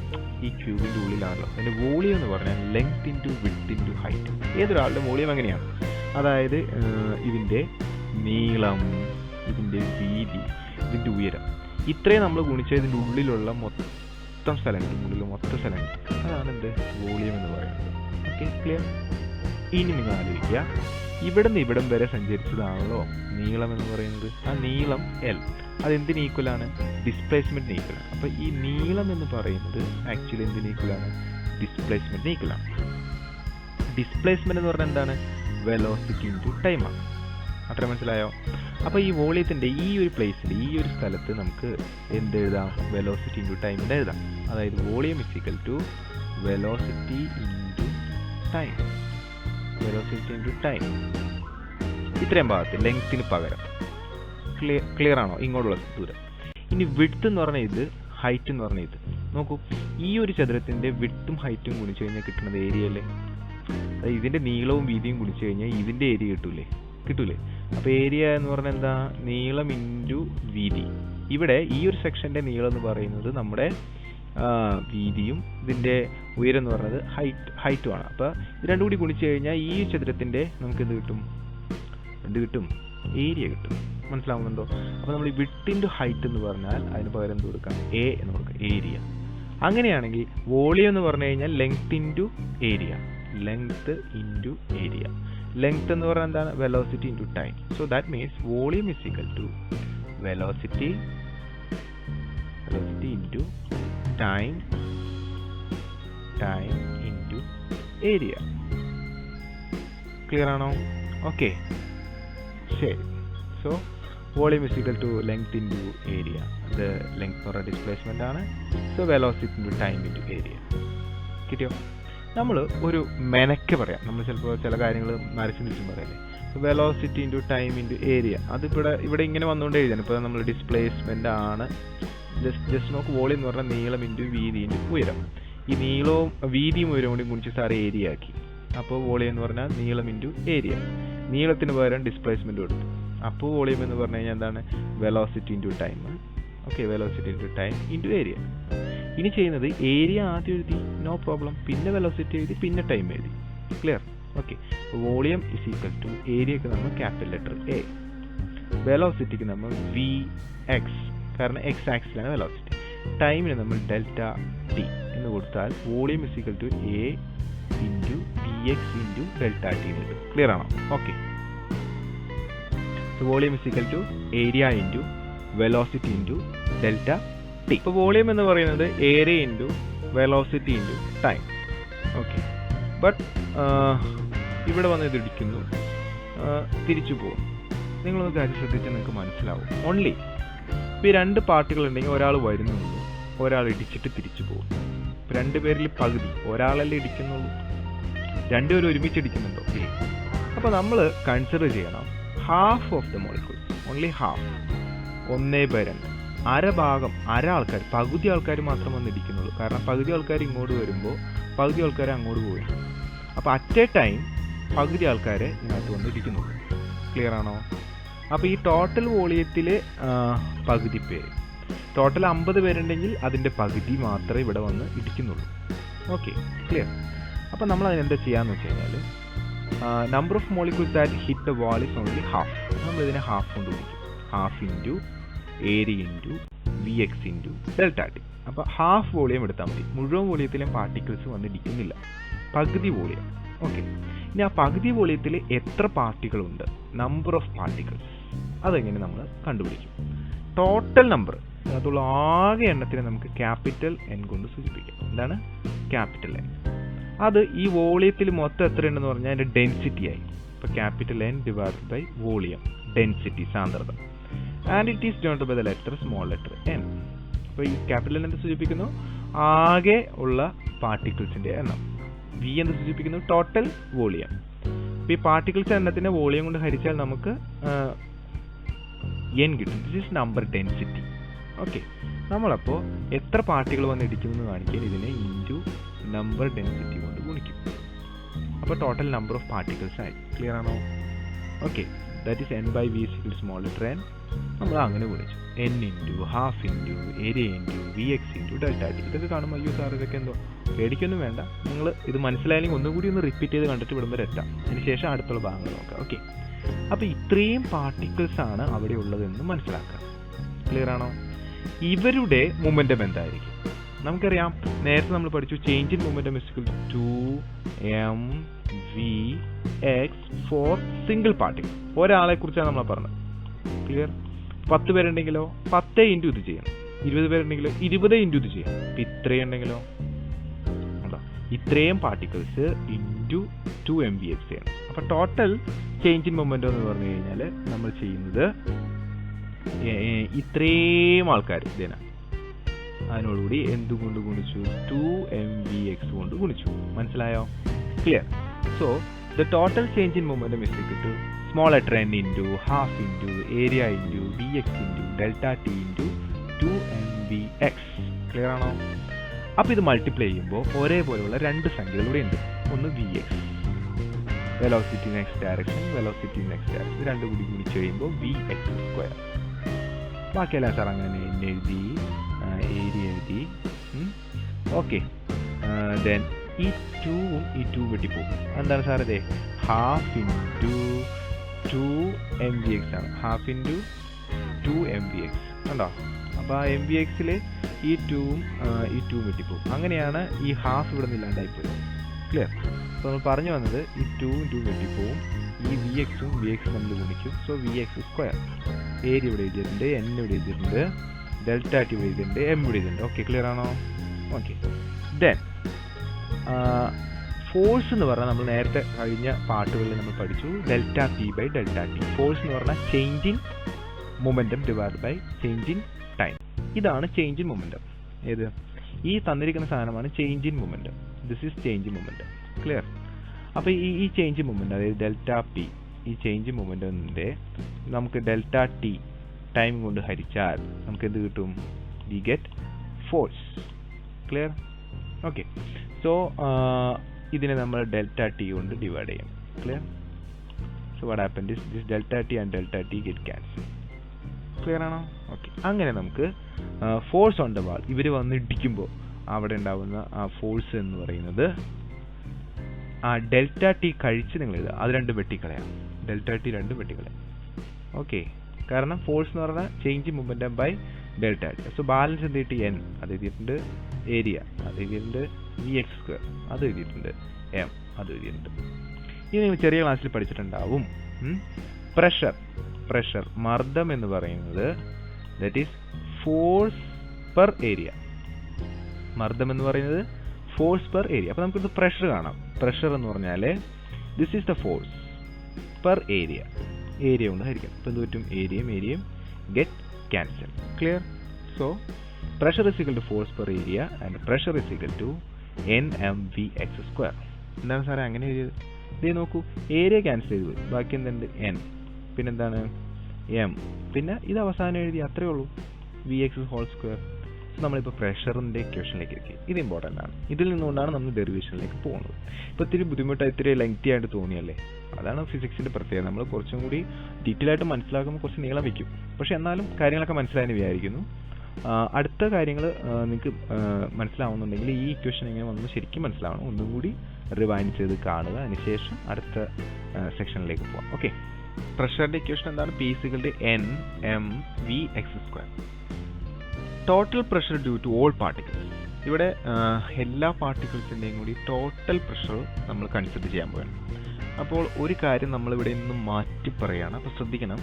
ഈ ക്യൂബിൻ്റെ ഉള്ളിലാണല്ലോ. അതിൻ്റെ വോളിയം എന്ന് പറഞ്ഞാൽ length into width into height. ഏതൊരാളുടെ വോളിയം എങ്ങനെയാണ്? അതായത് ഇതിൻ്റെ നീളം, ഇതിൻ്റെ വീതി, ഇതിൻ്റെ ഉയരം, ഇത്രയും നമ്മൾ ഗുണിച്ച ഇതിൻ്റെ ഉള്ളിലുള്ള മൊത്തം സ്ഥലങ്ങൾ, അതാണ് എന്ത്? വോളിയം എന്ന് പറയുന്നത്. Okay, clear? ഇനി നിങ്ങൾ ആലോചിക്കുക, ഇവിടെ നിന്ന് ഇവിടം വരെ സഞ്ചരിച്ചതാണല്ലോ നീളം എന്ന് പറയുന്നത്. ആ നീളം എൽ, അതെന്തിന് ഈക്വലാണ്? ഡിസ്പ്ലേസ്മെന്റിന് ഈക്വലാണ്. അപ്പോൾ ഈ നീളം എന്ന് പറയുന്നത് ആക്ച്വലി എന്തിന് ഈക്വലാണ്? ഡിസ്പ്ലേസ്മെന്റിന് ഈക്വലാണ്. ഡിസ്പ്ലേസ്മെന്റ് എന്ന് പറഞ്ഞാൽ എന്താണ്? വെലോസിറ്റി ഇൻറ്റു ടൈമാണ്. അത്ര മനസ്സിലായോ? അപ്പോൾ ഈ വോളിയത്തിൻ്റെ ഈ ഒരു പ്ലേസിൽ, ഈ ഒരു സ്ഥലത്ത് നമുക്ക് എന്ത് എഴുതാം? വെലോസിറ്റി ഇൻറ്റു ടൈം എന്ന് എഴുതാം. അതായത് volume is equal to velocity into time. Velocity into time ഇത്രയും ഭാഗത്ത് ലെങ്ത്തിന് പകരം. ക്ലിയർ ആണോ? ഇങ്ങോട്ടുള്ള ദൂരം. ഇനി വിഡ്ത്ത് എന്ന് പറഞ്ഞാൽ ഇത്, ഹൈറ്റ് എന്ന് പറഞ്ഞാൽ ഇത്. നോക്കൂ, ഈ ഒരു ചതുരത്തിൻ്റെ വിഡ്ത്തും ഹൈറ്റും ഗുണിച്ചു കഴിഞ്ഞാൽ കിട്ടുന്നത് ഏരിയ അല്ലേ? അതായത് ഇതിൻ്റെ നീളവും വീതിയും ഗുണിച്ചു കഴിഞ്ഞാൽ ഇതിൻ്റെ ഏരിയ കിട്ടൂലേ? അപ്പോൾ ഏരിയ എന്ന് പറഞ്ഞാൽ എന്താ? നീളം ഇൻറ്റു വീതി. ഇവിടെ ഈ ഒരു സെക്ഷൻ്റെ നീളം എന്ന് പറയുന്നത് നമ്മുടെ വീതിയും ഇതിൻ്റെ ഉയരം എന്ന് പറയുന്നത് ഹൈറ്റുമാണ്. അപ്പോൾ ഇത് രണ്ടും കൂടി ഗുണിച്ചു കഴിഞ്ഞാൽ ഈ ചതുരത്തിൻ്റെ നമുക്ക് എന്ത് കിട്ടും? ഏരിയ കിട്ടും. മനസ്സിലാവുന്നുണ്ടോ? അപ്പോൾ നമ്മൾ ഈ വിഡ്ത്ത് ഇൻറ്റു ഹൈറ്റ് എന്ന് പറഞ്ഞാൽ അതിന് പകരം എന്ത് കൊടുക്കാം? എ എന്ന് കൊടുക്കാം, ഏരിയ. അങ്ങനെയാണെങ്കിൽ വോളിയം എന്ന് പറഞ്ഞു കഴിഞ്ഞാൽ ലെങ്ത് ഇൻറ്റു ഏരിയ. ലെങ്ത് എന്ന് പറഞ്ഞാൽ എന്താണ്? Velocity into time. So that means volume is equal to velocity into time into area. Clear ആണോ? ഓക്കെ, ശരി. So volume is equal to length into area. ഇത് ലെങ്ത് എന്ന് പറയുന്ന ഡിസ്പ്ലേസ്മെൻ്റ് ആണ്. So velocity into time into area. കിട്ടിയോ? നമ്മൾ ഒരു മെനക്ക് പറയാം. നമ്മൾ ചിലപ്പോൾ ചില കാര്യങ്ങൾ മരച്ചിന് ചുറ്റും പറയല്ലേ. Velocity into time into area. ഇവിടെ ഇങ്ങനെ വന്നുകൊണ്ടേ എഴുതാൻ. ഇപ്പോൾ നമ്മൾ ഡിസ്പ്ലേസ്മെൻ്റ് ആണ്. ജസ്റ്റ് നോക്ക്, വോളിയം എന്ന് പറഞ്ഞാൽ നീളം ഇൻറ്റു വീതി ഇൻറ്റു ഉയരം. ഈ നീളവും വീതിയും ഉയരവും കൂടി ഗുണിച്ച് സാർ ഏരിയ ആക്കി. അപ്പോൾ വോളിയം എന്ന് പറഞ്ഞാൽ നീളം ഇൻറ്റു ഏരിയ. നീളത്തിന് പകരം ഡിസ്പ്ലേസ്മെൻറ്റ് കൊടുത്തു. അപ്പോൾ വോളിയം എന്ന് പറഞ്ഞു കഴിഞ്ഞാൽ എന്താണ്? Velocity into time. Okay, velocity into time into area. ഇനി ചെയ്യുന്നത് ഏരിയ ആദ്യം എഴുതി, നോ പ്രോബ്ലം. പിന്നെ വെലോസിറ്റി എഴുതി, പിന്നെ ടൈം എഴുതി. Clear? Okay. Volume is equal to ഏരിയക്ക് നമ്മൾ ക്യാപിറ്റൽ ലെറ്റർ എ, വെലോസിറ്റിക്ക് നമ്മൾ വി എക്സ്, കാരണം എക്സ് ആക്സിലാണ് വെലോസിറ്റി. ടൈമിന് നമ്മൾ ഡെൽറ്റ ടി എന്ന് കൊടുത്താൽ volume is equal to A into v x into delta t എന്ന് കിട്ടും. ക്ലിയർ ആണോ? Okay. Volume is equal to area into velocity into delta t. ഇപ്പോൾ വോളിയം എന്ന് പറയുന്നത് area into velocity into time. Okay. But ഇവിടെ വന്ന് ഇത് ഇടിക്കുന്നു, തിരിച്ചു പോകും. നിങ്ങളൊന്ന് കാര്യം ശ്രദ്ധിച്ചാൽ നിങ്ങൾക്ക് മനസ്സിലാവും. ഓൺലി ഇപ്പോൾ ഈ രണ്ട് പാർട്ടികൾ ഉണ്ടെങ്കിൽ ഒരാൾ വരുന്നുള്ളൂ, ഒരാൾ ഇടിച്ചിട്ട് തിരിച്ചു പോകും. ഇപ്പോൾ രണ്ടുപേരിൽ പകുതി, ഒരാളല്ലേ ഇടിക്കുന്നുള്ളൂ, രണ്ടുപേരും ഒരുമിച്ച് ഇടിക്കുന്നുണ്ടോ? അപ്പോൾ നമ്മൾ കൺസിഡർ ചെയ്യണം half of the molecules, only half, 1/2, അരഭാഗം, ആൾക്കാർ, പകുതി ആൾക്കാർ മാത്രം വന്ന് ഇടിക്കുന്നുള്ളൂ. കാരണം പകുതി ആൾക്കാർ ഇങ്ങോട്ട് വരുമ്പോൾ പകുതി ആൾക്കാർ അങ്ങോട്ട് പോയി. അപ്പോൾ അറ്റ് എ ടൈം പകുതി ആൾക്കാരെ ഇതിനകത്ത് വന്ന് ഇടിക്കുന്നുള്ളൂ. ക്ലിയർ ആണോ? അപ്പോൾ ഈ ടോട്ടൽ വോളിയത്തിൽ പകുതി പേര്, ടോട്ടൽ 50 പേരുണ്ടെങ്കിൽ അതിൻ്റെ പകുതി മാത്രമേ ഇവിടെ വന്ന് ഇടിക്കുന്നുള്ളൂ. Okay, clear? അപ്പോൾ നമ്മൾ അതിനെന്താ ചെയ്യാന്ന് വെച്ച് കഴിഞ്ഞാൽ number of molecules that hit the wall is only half. നമ്മൾ ഇതിനെ ഹാഫ് കൊണ്ട് വിളിക്കും. Half into area into v x into delta t. അപ്പോൾ ഹാഫ് വോളിയം എടുത്താൽ മതി. മുഴുവൻ വോളിയത്തിലും പാർട്ടിക്കിൾസ് വന്ന് ഇടിക്കുന്നില്ല, പകുതി വോളിയം. ഓക്കെ. ഇനി ആ പകുതി വോളിയത്തിൽ എത്ര പാർട്ടികളുണ്ട്, നമ്പർ ഓഫ് പാർട്ടിക്കിൾസ്, അതെങ്ങനെ നമ്മൾ കണ്ടുപിടിക്കും? ടോട്ടൽ നമ്പർ, അതിനകത്തുള്ള ആകെ എണ്ണത്തിനെ നമുക്ക് ക്യാപിറ്റൽ എൻ കൊണ്ട് സൂചിപ്പിക്കാം. എന്താണ് ക്യാപിറ്റൽ എൻ? അത് ഈ വോളിയത്തിൽ മൊത്തം എത്ര ഉണ്ടെന്ന് പറഞ്ഞാൽ അതിൻ്റെ ഡെൻസിറ്റി ആയി. ഇപ്പോൾ capital n divided by volume, density, സാന്ദ്രത. And it is divided by the letter small letter n. അപ്പോൾ ഈ ക്യാപിറ്റൽ എൻ എന്ത് സൂചിപ്പിക്കുന്നു? ആകെ ഉള്ള പാർട്ടിക്കിൾസിൻ്റെ എണ്ണം. വി എന്ന് സൂചിപ്പിക്കുന്നു ടോട്ടൽ വോളിയം. അപ്പോൾ ഈ പാർട്ടിക്കിൾസ് എണ്ണത്തിൻ്റെ വോളിയം കൊണ്ട് ഹരിച്ചാൽ നമുക്ക് എൻ കിട്ടും. This is number density. Okay. നമ്മളപ്പോൾ എത്ര പാർട്ടികൾ വന്ന് ഇടിക്കുമെന്ന് കാണിക്കാൻ ഇതിനെ ഇൻറ്റു നമ്പർ ഡെൻസിറ്റി കൊണ്ട് ഗുണിക്കും. അപ്പോൾ ടോട്ടൽ നമ്പർ ഓഫ് പാർട്ടിക്കിൾസ് ആയി. ക്ലിയർ ആണോ? Okay. That is n by v equal small letter n. നമ്മൾ അങ്ങനെ ഗുണിച്ചു. N into half into area into v x into delta t. ഇതൊക്കെ കാണുമ്പോൾ അയ്യോ സാർ ഇതൊക്കെ എന്തോ, പേടിക്കൊന്നും വേണ്ട. നിങ്ങൾ ഇത് മനസ്സിലായെങ്കിൽ ഒന്നുകൂടി ഒന്ന് റിപ്പീറ്റ് ചെയ്ത് കണ്ടിട്ട് വിടുമ്പോൾ എത്താം. അതിന് ശേഷം അടുത്തുള്ള ഭാഗങ്ങൾ നോക്കാം. ഓക്കെ. അപ്പോൾ ഇത്രയും പാർട്ടിക്കിൾസ് ആണ് അവിടെ ഉള്ളതെന്ന് മനസ്സിലാക്കുക. ക്ലിയർ ആണോ? ഇവരുടെ മൊമെന്റം എന്തായിരിക്കും? നമുക്കറിയാം, നേരത്തെ നമ്മൾ പഠിച്ചു change in momentum is equal to 2mv(x) for single particle. ഒരാളെ കുറിച്ചാണ് നമ്മൾ പറഞ്ഞത്. ക്ലിയർ? 10 പേരുണ്ടെങ്കിലോ 10 ഇൻറ്റു ഇത് ചെയ്യണം. 20 പേരുണ്ടെങ്കിലോ 20 ഇൻറ്റു ഇത് ചെയ്യണം. ഇപ്പം ഇത്രയും ഉണ്ടെങ്കിലോ ഇത്രയും പാർട്ടിക്കിൾസ് ഇൻറ്റു 2mvx ചെയ്യണം. അപ്പം ടോട്ടൽ ചേഞ്ച് ഇൻ മൊമെന്റം എന്ന് പറഞ്ഞു കഴിഞ്ഞാൽ നമ്മൾ ചെയ്യുന്നത് ഇത്രയും ആൾക്കാർ ഇതിനാ, അതിനോടുകൂടി എന്തുകൊണ്ട് ഗുണിച്ചു? 2mvx കൊണ്ട് ഗുണിച്ചു. മനസ്സിലായോ? Clear? So the total change in momentum is equal to small letter n into half into area into vx into delta t into 2mvx. Clear ആണോ? അപ്പോൾ ഇത് മൾട്ടിപ്ലൈ ചെയ്യുമ്പോൾ ഒരേപോലെയുള്ള രണ്ട് സംഖ്യകൾ ഇവിടെ ഉണ്ട്. ഒന്ന് vx, velocity next direction, velocity next direction, രണ്ടും കൂടി ഗുണിച്ച് കഴിയുമ്പോൾ vx സ്ക്വയർ. ബാക്കിയെല്ലാം സാർ അങ്ങനെ എഴുതി, ഏരിയ എഴുതി. ഓക്കെ. ദെൻ ഈ 2ഉം ഈ 2 വെട്ടിപ്പോകും. എന്താണ് സാർ അതെ? ഹാഫ് ഇൻറ്റു 2mvx ആണ്. ഹാഫ് ഇൻറ്റു 2mvx കണ്ടോ? അപ്പോൾ ആ mvxൽ ഈ 2ഉം ഈ 2ഉം വെട്ടിപ്പോകും. അങ്ങനെയാണ് ഈ ഹാഫ് ഇവിടെ നിന്ന് ഇല്ലാണ്ടായിപ്പോയത്. ക്ലിയർ? അപ്പോൾ നമ്മൾ പറഞ്ഞു വന്നത് ഈ 2ഉം 2ഉം വെട്ടിപ്പോവും, ഈ vxഉം vxഉം നമ്മൾ ഗുണിക്കും. So vx square. ഏരിയ ഇവിടെ എഴുതിയിട്ടുണ്ട്, n ഇവിടെ എഴുതിയിട്ടുണ്ട്, ഡെൽറ്റ ടി ഇവിടെ എഴുതിയിട്ടുണ്ട്, m ഇവിടെ എഴുതിയിട്ടുണ്ട്. ഓക്കെ, ക്ലിയർ ആണോ? ഓക്കെ. ദെൻ ഫോഴ്സ് എന്ന് പറഞ്ഞാൽ നമ്മൾ നേരത്തെ കഴിഞ്ഞ പാർട്ടുകളിൽ നമ്മൾ പഠിച്ചു delta P by delta T. Force എന്ന് പറഞ്ഞാൽ change in momentum divide by change in time. ഇതാണ് ചേഞ്ച് ഇൻ മൊമെൻറ്റം. ഏത് ഈ തന്നിരിക്കുന്ന സാധനമാണ് change in momentum. This is change in momentum. Clear? അപ്പോൾ ഈ ചേഞ്ച് ഇൻ മൊമെൻറ്റം, അതായത് ഡെൽറ്റ പി, ഈ ചേഞ്ച് ഇൻ മൊമെൻറ്റത്തിൻ്റെ നമുക്ക് ഡെൽറ്റ ടി ടൈം കൊണ്ട് ഹരിച്ചാൽ നമുക്ക് എന്ത് കിട്ടും? We get force. Clear? Okay. So ഇതിനെ നമ്മൾ ഡെൽറ്റ ടി കൊണ്ട് ഡിവൈഡ് ചെയ്യും. Clear? So what happened is this delta T and delta T get cancel. Clear ആണോ? ഓക്കെ. അങ്ങനെ നമുക്ക് ഫോഴ്സ് ഓൺ ദ വാൾ, ഇവർ വന്ന് ഇടിക്കുമ്പോൾ അവിടെ ഉണ്ടാവുന്ന ആ ഫോഴ്സ് എന്ന് പറയുന്നത് ആ ഡെൽറ്റ ടി കഴിച്ച് നിങ്ങൾ എഴുതുക, അത് രണ്ടും വെട്ടിക്കളയാം. ഡെൽറ്റ ടി രണ്ടും വെട്ടിക്കളയാം. ഓക്കെ. കാരണം ഫോഴ്സ് എന്ന് പറഞ്ഞാൽ change momentum by delta T. So balance എന്ത് കിട്ടി? എൻ അത് എഴുതിയിട്ടുണ്ട്, ഏരിയ അത് എഴുതിയിട്ടുണ്ട്, വി എക്സ് സ്ക്വയർ അത് എഴുതിയിട്ടുണ്ട്, എം അത് എഴുതിയിട്ടുണ്ട്. ഇനി നിങ്ങൾ ചെറിയ ക്ലാസ്സിൽ പഠിച്ചിട്ടുണ്ടാവും പ്രഷർ മർദ്ദം എന്ന് പറയുന്നത് that is force per area. മർദ്ദം എന്ന് പറയുന്നത് ഫോഴ്സ് പെർ ഏരിയ. അപ്പോൾ നമുക്കിത് പ്രഷർ കാണാം. പ്രഷർ എന്ന് പറഞ്ഞാൽ this is the force per area. Area കൊണ്ട് ഹരിക്കാം. അപ്പോൾ എന്ത് പറ്റും? ഏരിയയും get cancel. Clear? So pressure is equal to force per area and pressure is equal to NmVx square. എന്താണ് സാറേ അങ്ങനെ എഴുതിയത്? ഇതേ നോക്കൂ, ഏരിയ ക്യാൻസൽ ചെയ്തു, ബാക്കി എന്തുണ്ട്? എൻ, പിന്നെന്താണ്? എം, പിന്നെ ഇത് അവസാനം എഴുതി, അത്രേ ഉള്ളൂ, Vx ഹോൾ സ്ക്വയർ. നമ്മളിപ്പോൾ പ്രഷറിൻ്റെ ഇക്വേഷനിലേക്ക് എത്തി. ഇത് ഇമ്പോർട്ടൻ്റ് ആണ്. ഇതിൽ നിന്നുകൊണ്ടാണ് നമ്മൾ ഡെറിവേഷനിലേക്ക് പോകുന്നത്. ഇപ്പോൾ ഇത്തിരി ബുദ്ധിമുട്ടായി, ഇത്തിരി ലെങ്തി ആയിട്ട് തോന്നിയല്ലേ? അതാണ് ഫിസിക്സിൻ്റെ പ്രത്യേകത. നമ്മൾ കുറച്ചും കൂടി ഡീറ്റെയിൽ ആയിട്ട് മനസ്സിലാക്കുമ്പോൾ കുറച്ച് നീളം വയ്ക്കും. പക്ഷേ എന്നാലും കാര്യങ്ങളൊക്കെ മനസ്സിലായെന്ന് വിചാരിക്കുന്നു. അടുത്ത കാര്യങ്ങൾ നിങ്ങൾക്ക് മനസ്സിലാവുന്നുണ്ടെങ്കിൽ ഈ ഇക്വേഷൻ എങ്ങനെ വന്നു ശരിക്കും മനസ്സിലാവണം. ഒന്നും കൂടി റിവൈൻഡ് ചെയ്ത് കാണുക. അതിനുശേഷം അടുത്ത സെക്ഷനിലേക്ക് പോകാം. ഓക്കെ. പ്രഷറിൻ്റെ ഇക്വേഷൻ എന്താണ്? P = NmVx square. Total pressure due to all particles. ഇവിടെ എല്ലാ പാർട്ടിക്കിൾസിൻ്റെയും കൂടി ടോട്ടൽ പ്രഷർ നമ്മൾ കൺസിഡർ ചെയ്യാൻ പോവുകയാണ്. അപ്പോൾ ഒരു കാര്യം നമ്മളിവിടെ നിന്ന് മാറ്റി പറയുകയാണ്. അപ്പോൾ ശ്രദ്ധിക്കണം.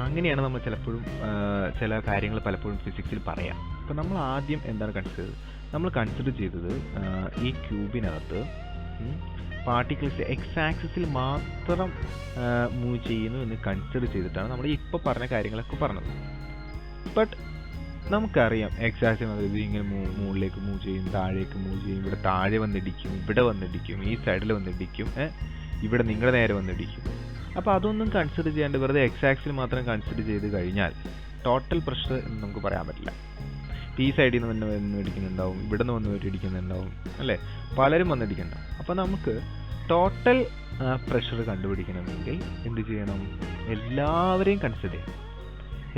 അങ്ങനെയാണ് നമ്മൾ ചിലപ്പോഴും ചില കാര്യങ്ങൾ പലപ്പോഴും ഫിസിക്സിൽ പറയാം. അപ്പോൾ നമ്മൾ ആദ്യം എന്താണ് കൺസിഡർ ചെയ്തത്? നമ്മൾ കൺസിഡർ ചെയ്തത് ഈ ക്യൂബിനകത്ത് പാർട്ടിക്കിൾസ് എക്സ് ആക്സിസിൽ മാത്രം മൂവ് ചെയ്യുന്നു എന്ന് കൺസിഡർ ചെയ്തിട്ടാണ് നമ്മൾ ഇപ്പോൾ പറഞ്ഞ കാര്യങ്ങളൊക്കെ പറഞ്ഞത്. ബട്ട് നമുക്കറിയാം എക്സ് ആക്സിസ് ഇത് ഇങ്ങനെ മുകളിലേക്ക് മൂവ് ചെയ്യും, താഴേക്ക് മൂവ് ചെയ്യും, ഇവിടെ താഴെ വന്നിടിക്കും, ഇവിടെ വന്നിടിക്കും, ഈ സൈഡിൽ വന്നിടിക്കും, ഇവിടെ നിങ്ങളുടെ നേരെ വന്നിടിക്കും. അപ്പോൾ അതൊന്നും കൺസിഡർ ചെയ്യാണ്ട് വെറുതെ എക്സ് ആക്സിൽ മാത്രം കൺസിഡർ ചെയ്ത് കഴിഞ്ഞാൽ ടോട്ടൽ പ്രഷർ എന്ന് നമുക്ക് പറയാൻ പറ്റില്ല. ഈ സൈഡിൽ നിന്ന് വന്ന് ഇടിക്കുന്നുണ്ടാവും, ഇവിടെ നിന്ന് വന്ന് ഇടിക്കുന്നുണ്ടാവും, അല്ലേ? പലരും വന്നിടിക്കുന്നുണ്ടാവും. അപ്പോൾ നമുക്ക് ടോട്ടൽ പ്രഷർ കണ്ടുപിടിക്കണമെങ്കിൽ എന്ത് ചെയ്യണം? എല്ലാവരെയും കൺസിഡർ ചെയ്യണം.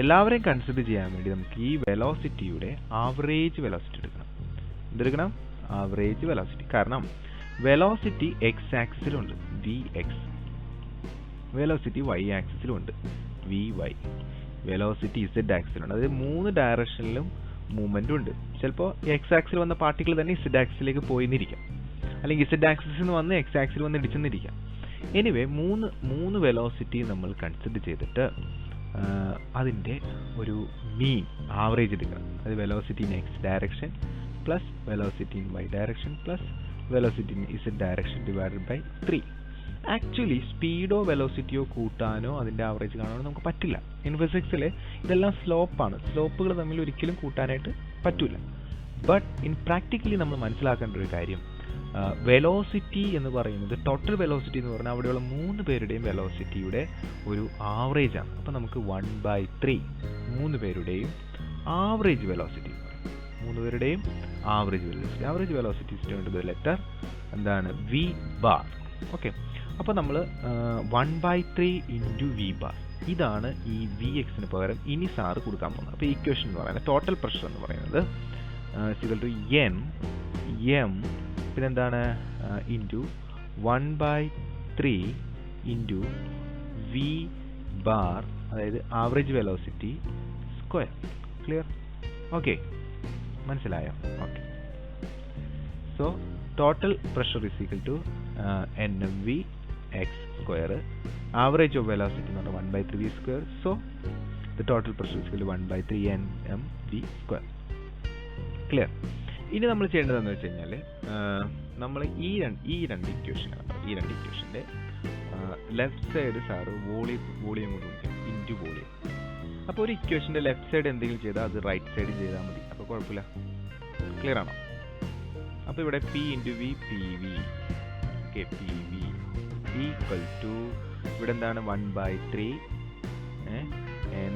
എല്ലാവരെയും കൺസിഡർ ചെയ്യാൻ വേണ്ടി നമുക്ക് ഈ വെലോസിറ്റിയുടെ ആവറേജ് വെലോസിറ്റി എടുക്കണം. എന്തെടുക്കണം? Average velocity. കാരണം വെലോസിറ്റി എക്സ് ആക്സിസിലുണ്ട്, Vx. വെലോസിറ്റി y ആക്സിസിലുണ്ട്, Vy. വെലോസിറ്റി z ആക്സിസിലുണ്ട്. അതായത് 3 ഡയറക്ഷനിലും മൂവ്മെൻറ്റും ഉണ്ട്. ചിലപ്പോൾ എക്സ് ആക്സിൽ വന്ന പാർട്ടിക്കിൾ തന്നെ z ആക്സിലേക്ക് പോയിന്നിരിക്കാം, അല്ലെങ്കിൽ z ആക്സിസിൽ നിന്ന് വന്ന് എക്സ് ആക്സിൽ വന്ന് ഇടിച്ചെന്നിരിക്കാം. എനിവേ മൂന്ന് വെലോസിറ്റി നമ്മൾ കൺസിഡർ ചെയ്തിട്ട് അതിൻ്റെ ഒരു മീൻ ആവറേജ് എടുക്കണം. അത് velocity in x direction plus velocity in y direction plus velocity in z direction divided by 3. Actually സ്പീഡോ വെലോസിറ്റിയോ കൂട്ടാനോ അതിൻ്റെ ആവറേജ് കാണാനോ നമുക്ക് പറ്റില്ല. ഇൻ ഫിസിക്സിൽ ഇതെല്ലാം സ്ലോപ്പാണ്. സ്ലോപ്പുകൾ തമ്മിൽ ഒരിക്കലും കൂട്ടാനായിട്ട് പറ്റില്ല. ബട്ട് ഇൻ പ്രാക്ടിക്കലി നമ്മൾ മനസ്സിലാക്കേണ്ട ഒരു കാര്യം, വെലോസിറ്റി എന്ന് പറയുന്നത്, ടോട്ടൽ വെലോസിറ്റി എന്ന് പറഞ്ഞാൽ അവിടെയുള്ള 3 പേരുടെയും വെലോസിറ്റിയുടെ ഒരു ആവറേജ് ആണ്. അപ്പോൾ നമുക്ക് 1/3 3 പേരുടെയും ആവറേജ് വെലോസിറ്റി, 3 പേരുടെയും average velocity. Average velocity is turn to the letter എന്താണ്? V bar. ഓക്കെ. അപ്പോൾ നമ്മൾ 1/3 ഇൻറ്റു V bar. ഇതാണ് ഈ Vxന് പകരം ഇനി സാറ് കൊടുക്കാൻ പോകുന്നത്. അപ്പോൾ ഇക്വേഷൻ എന്ന് പറയുന്നത് ടോട്ടൽ പ്രഷർ എന്ന് പറയുന്നത് m പിന്നെന്താണ് ഇൻറ്റു 1/3 ഇൻറ്റു V bar, അതായത് average velocity square. Clear? Okay, മനസ്സിലായോ? Okay. So total pressure is equal to NmVx square. Average of velocity എന്ന് പറഞ്ഞാൽ 1/3 V square. So the total pressure is equal to 1/3 NmV square. Clear? ഇനി നമ്മൾ ചെയ്യേണ്ടതെന്ന് വെച്ച് കഴിഞ്ഞാൽ നമ്മൾ ഈ രണ്ട് ഇക്വേഷനാണ്. ഈ രണ്ട് ഇക്വേഷൻ്റെ ലെഫ്റ്റ് സൈഡ് സാറ് വോളിയം കൊണ്ട് വിളിക്കാം, ഇൻറ്റു വോളിയം. അപ്പോൾ ഒരു ഇക്വേഷൻ്റെ ലെഫ്റ്റ് സൈഡ് എന്തെങ്കിലും ചെയ്താൽ അത് റൈറ്റ് സൈഡ് ചെയ്താൽ മതി. അപ്പോൾ കുഴപ്പമില്ല. ക്ലിയർ ആണോ? അപ്പോൾ ഇവിടെ P into V P V, okay, P V equal to ഇവിടെ എന്താണ് 1/3 എൻ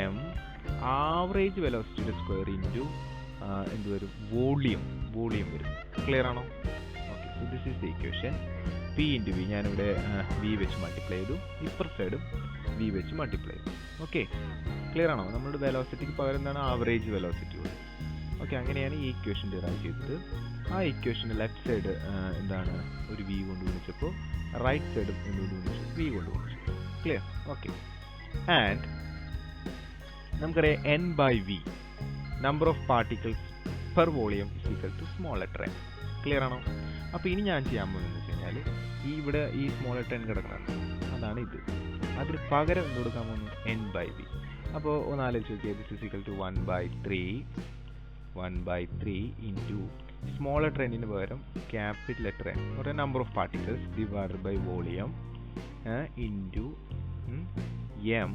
എം ആവറേജ് വെലോസിറ്റിയുടെ സ്ക്വയർ ഇൻറ്റു എന്ത് വരും, വോളിയം വരും. ക്ലിയർ ആണോ? Okay, so this is the equation. P into V ഞാനിവിടെ വി വെച്ച് മൾട്ടിപ്ലൈ ചെയ്തു, ഇപ്പർ സൈഡും വി വെച്ച് മൾട്ടിപ്ലൈ ചെയ്തു. ഓക്കെ, ക്ലിയർ ആണോ? നമ്മുടെ വെലോസിറ്റിക്ക് പകരം എന്താണ്, ആവറേജ് വെലോസിറ്റി വരും. ഓക്കെ, അങ്ങനെയാണ് ഈ ഇക്വേഷൻ ഡിറൈവ് ചെയ്തത്. ആ ഇക്വേഷൻ്റെ ലെഫ്റ്റ് സൈഡ് എന്താണ്, ഒരു വി കൊണ്ട് ഗുണിച്ചപ്പോൾ റൈറ്റ് സൈഡും എന്തുകൊണ്ട് ഗുണിച്ചു, വി കൊണ്ട് ഗുണിച്ചു. ക്ലിയർ? ഓക്കെ, ആൻഡ് നമുക്കറിയാം n/v number of particles per volume is equal to small letter n. Clear ആണോ? അപ്പോൾ ഇനി ഞാൻ ചെയ്യാൻ പോകുന്നത് വെച്ച് കഴിഞ്ഞാൽ ഇവിടെ ഈ സ്മോൾ ലെറ്റർ n കിടക്കുന്നുണ്ട്, അതാണ് ഇത്. അതിന് പകരം എന്ത് കൊടുക്കാൻ പോകുന്നു, n/v. അപ്പോൾ ഒന്ന് ആലോചിച്ച് നോക്കിയാൽ this is equal to 1/3 into small letter എന്നിന് പകരം ക്യാപിറ്റൽ ലെറ്റർ n, ഒരു number of particles divided by volume into m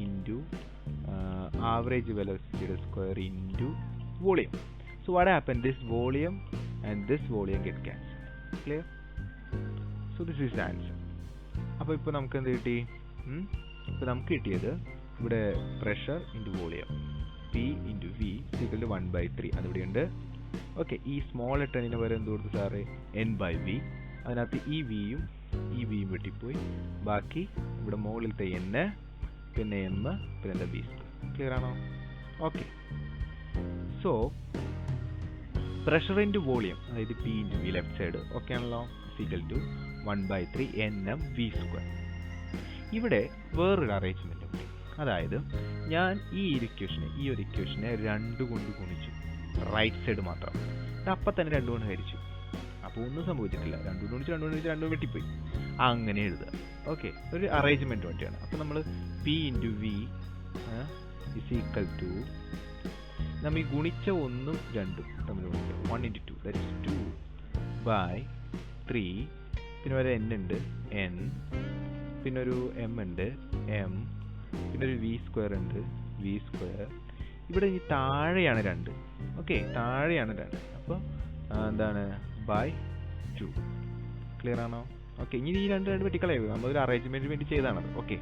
into average velocity square into volume. So what happened, this volume and this volume get cancelled. Clear? So this is the answer. അപ്പോൾ ഇപ്പോൾ നമുക്ക് എന്ത് കിട്ടി, ഇപ്പോൾ നമുക്ക് കിട്ടിയത് ഇവിടെ pressure into volume P into V equal to 1/3 അതിവിടെയുണ്ട്. ഓക്കെ, ഈ സ്മോൾ ലെറ്ററിന് വരെ എന്ത് കൊടുത്തു സാറ്, n/v. അതിനകത്ത് ഈ വിയും വെട്ടിപ്പോയി, ബാക്കി ഇവിടെ മുകളിലത്തെ n, പിന്നെ m, പിന്നെ v. ക്ലിയർ ആണോ? Okay, so pressure into volume, അതായത് P into V left side, okay ആണല്ലോ, ഈക്വൽ ടു 1/3 nm/v². ഇവിടെ വേറൊരു അറേഞ്ച്മെൻറ്റ് ഉണ്ട്. അതായത് ഞാൻ ഈ ഒരു ഇക്വേഷനെ 2 കൊണ്ട് ഗുണിച്ചു, റൈറ്റ് സൈഡ് മാത്രം. അപ്പം തന്നെ 2 കൊണ്ട് ഹരിച്ചു, അപ്പോൾ ഒന്നും സംഭവിച്ചിട്ടില്ല. 2 കൊണ്ട് ഗുണിച്ച് 2 വെട്ടിപ്പോയി. അങ്ങനെ എഴുതുക. ഓക്കെ, ഒരു അറേഞ്ച്മെൻറ്റ് വേണ്ടിയാണ്. അപ്പോൾ നമ്മൾ P into V is equal to, നമ്മൾ ഈ ഗുണിച്ച 1ഉം 2ഉം തമ്മിൽ ഗുണിക്കുക, 1 × 2 ദാറ്റ് ഇസ് 2/3. പിന്നെ ഒരു n ഉണ്ട്, n, പിന്നെ ഒരു m ഉണ്ട്, m, പിന്നെ ഒരു v² ഉണ്ട്, v². ഇവിടെ ഈ താഴെയാണ് 2. ഓക്കെ, താഴെയാണ് 2. അപ്പോൾ എന്താണ്, /2. ക്ലിയർ ആണോ? ഓക്കെ, ഇനി ഈ 2 വെട്ടിക്കളയുക, നമ്മളൊരു അറേഞ്ച്മെൻറ്റിന് വേണ്ടി ചെയ്താണത്. Okay,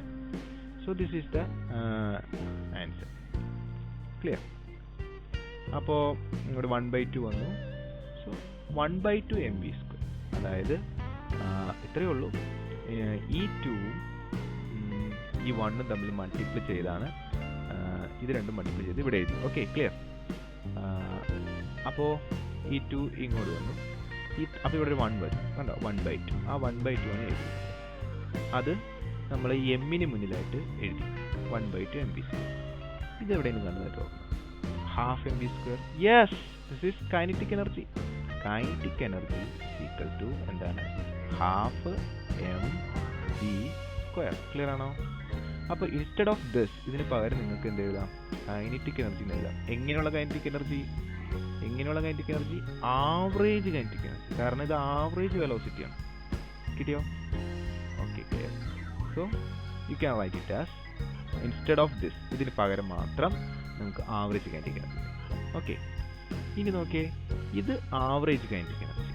so this is the answer. Clear? അപ്പോൾ ഇങ്ങോട്ട് 1/2 വന്നു. സോ 1/2 mv², അതായത് ഇത്രയേ ഉള്ളൂ. ഈ 2ഉം ഈ 1ഉം തമ്മിൽ മൾട്ടിപ്ലൈ ചെയ്താണ് ഇത് രണ്ടും മൾട്ടിപ്ലൈ ചെയ്ത് ഇവിടെ എഴുതി. Okay, clear? അപ്പോൾ ഈ 2 ഇങ്ങോട്ട് വന്നു, അപ്പോൾ ഇവിടെ ഒരു 1 വരും, കണ്ടോ, 1/2. ആ 1/2 ആണ് എഴുതി. അത് നമ്മൾ ഈ എമ്മിന് മുന്നിലായിട്ട് എഴുതി, 1/2 mv². ഇതെവിടെയാണ് കണ്ടതായിട്ട് ഓർക്കണം, ½ mv². Yes, this is kinetic energy. Kinetic energy equal to എന്താണ്, ½ mv². ക്ലിയർ ആണോ? അപ്പോൾ ഇൻസ്റ്റെഡ് ഓഫ് ദിസ്, ഇതിന് പകരം നിങ്ങൾക്ക് എന്ത് എഴുതാം, കൈനറ്റിക് എനർജി എന്ന് എഴുതാം. എങ്ങനെയുള്ള kinetic energy? Average kinetic energy, കാരണം ഇത് ആവറേജ് വെലോസിറ്റിയാണ്. കിട്ടിയോ? Okay, clear? So you can write it as instead of this, ഇതിന് പകരം മാത്രം നമുക്ക് ആവറേജ് കൈനറ്റിക് എനർജി. ഓക്കെ, ഇനി നോക്കിയേ, ഇത് average kinetic energy,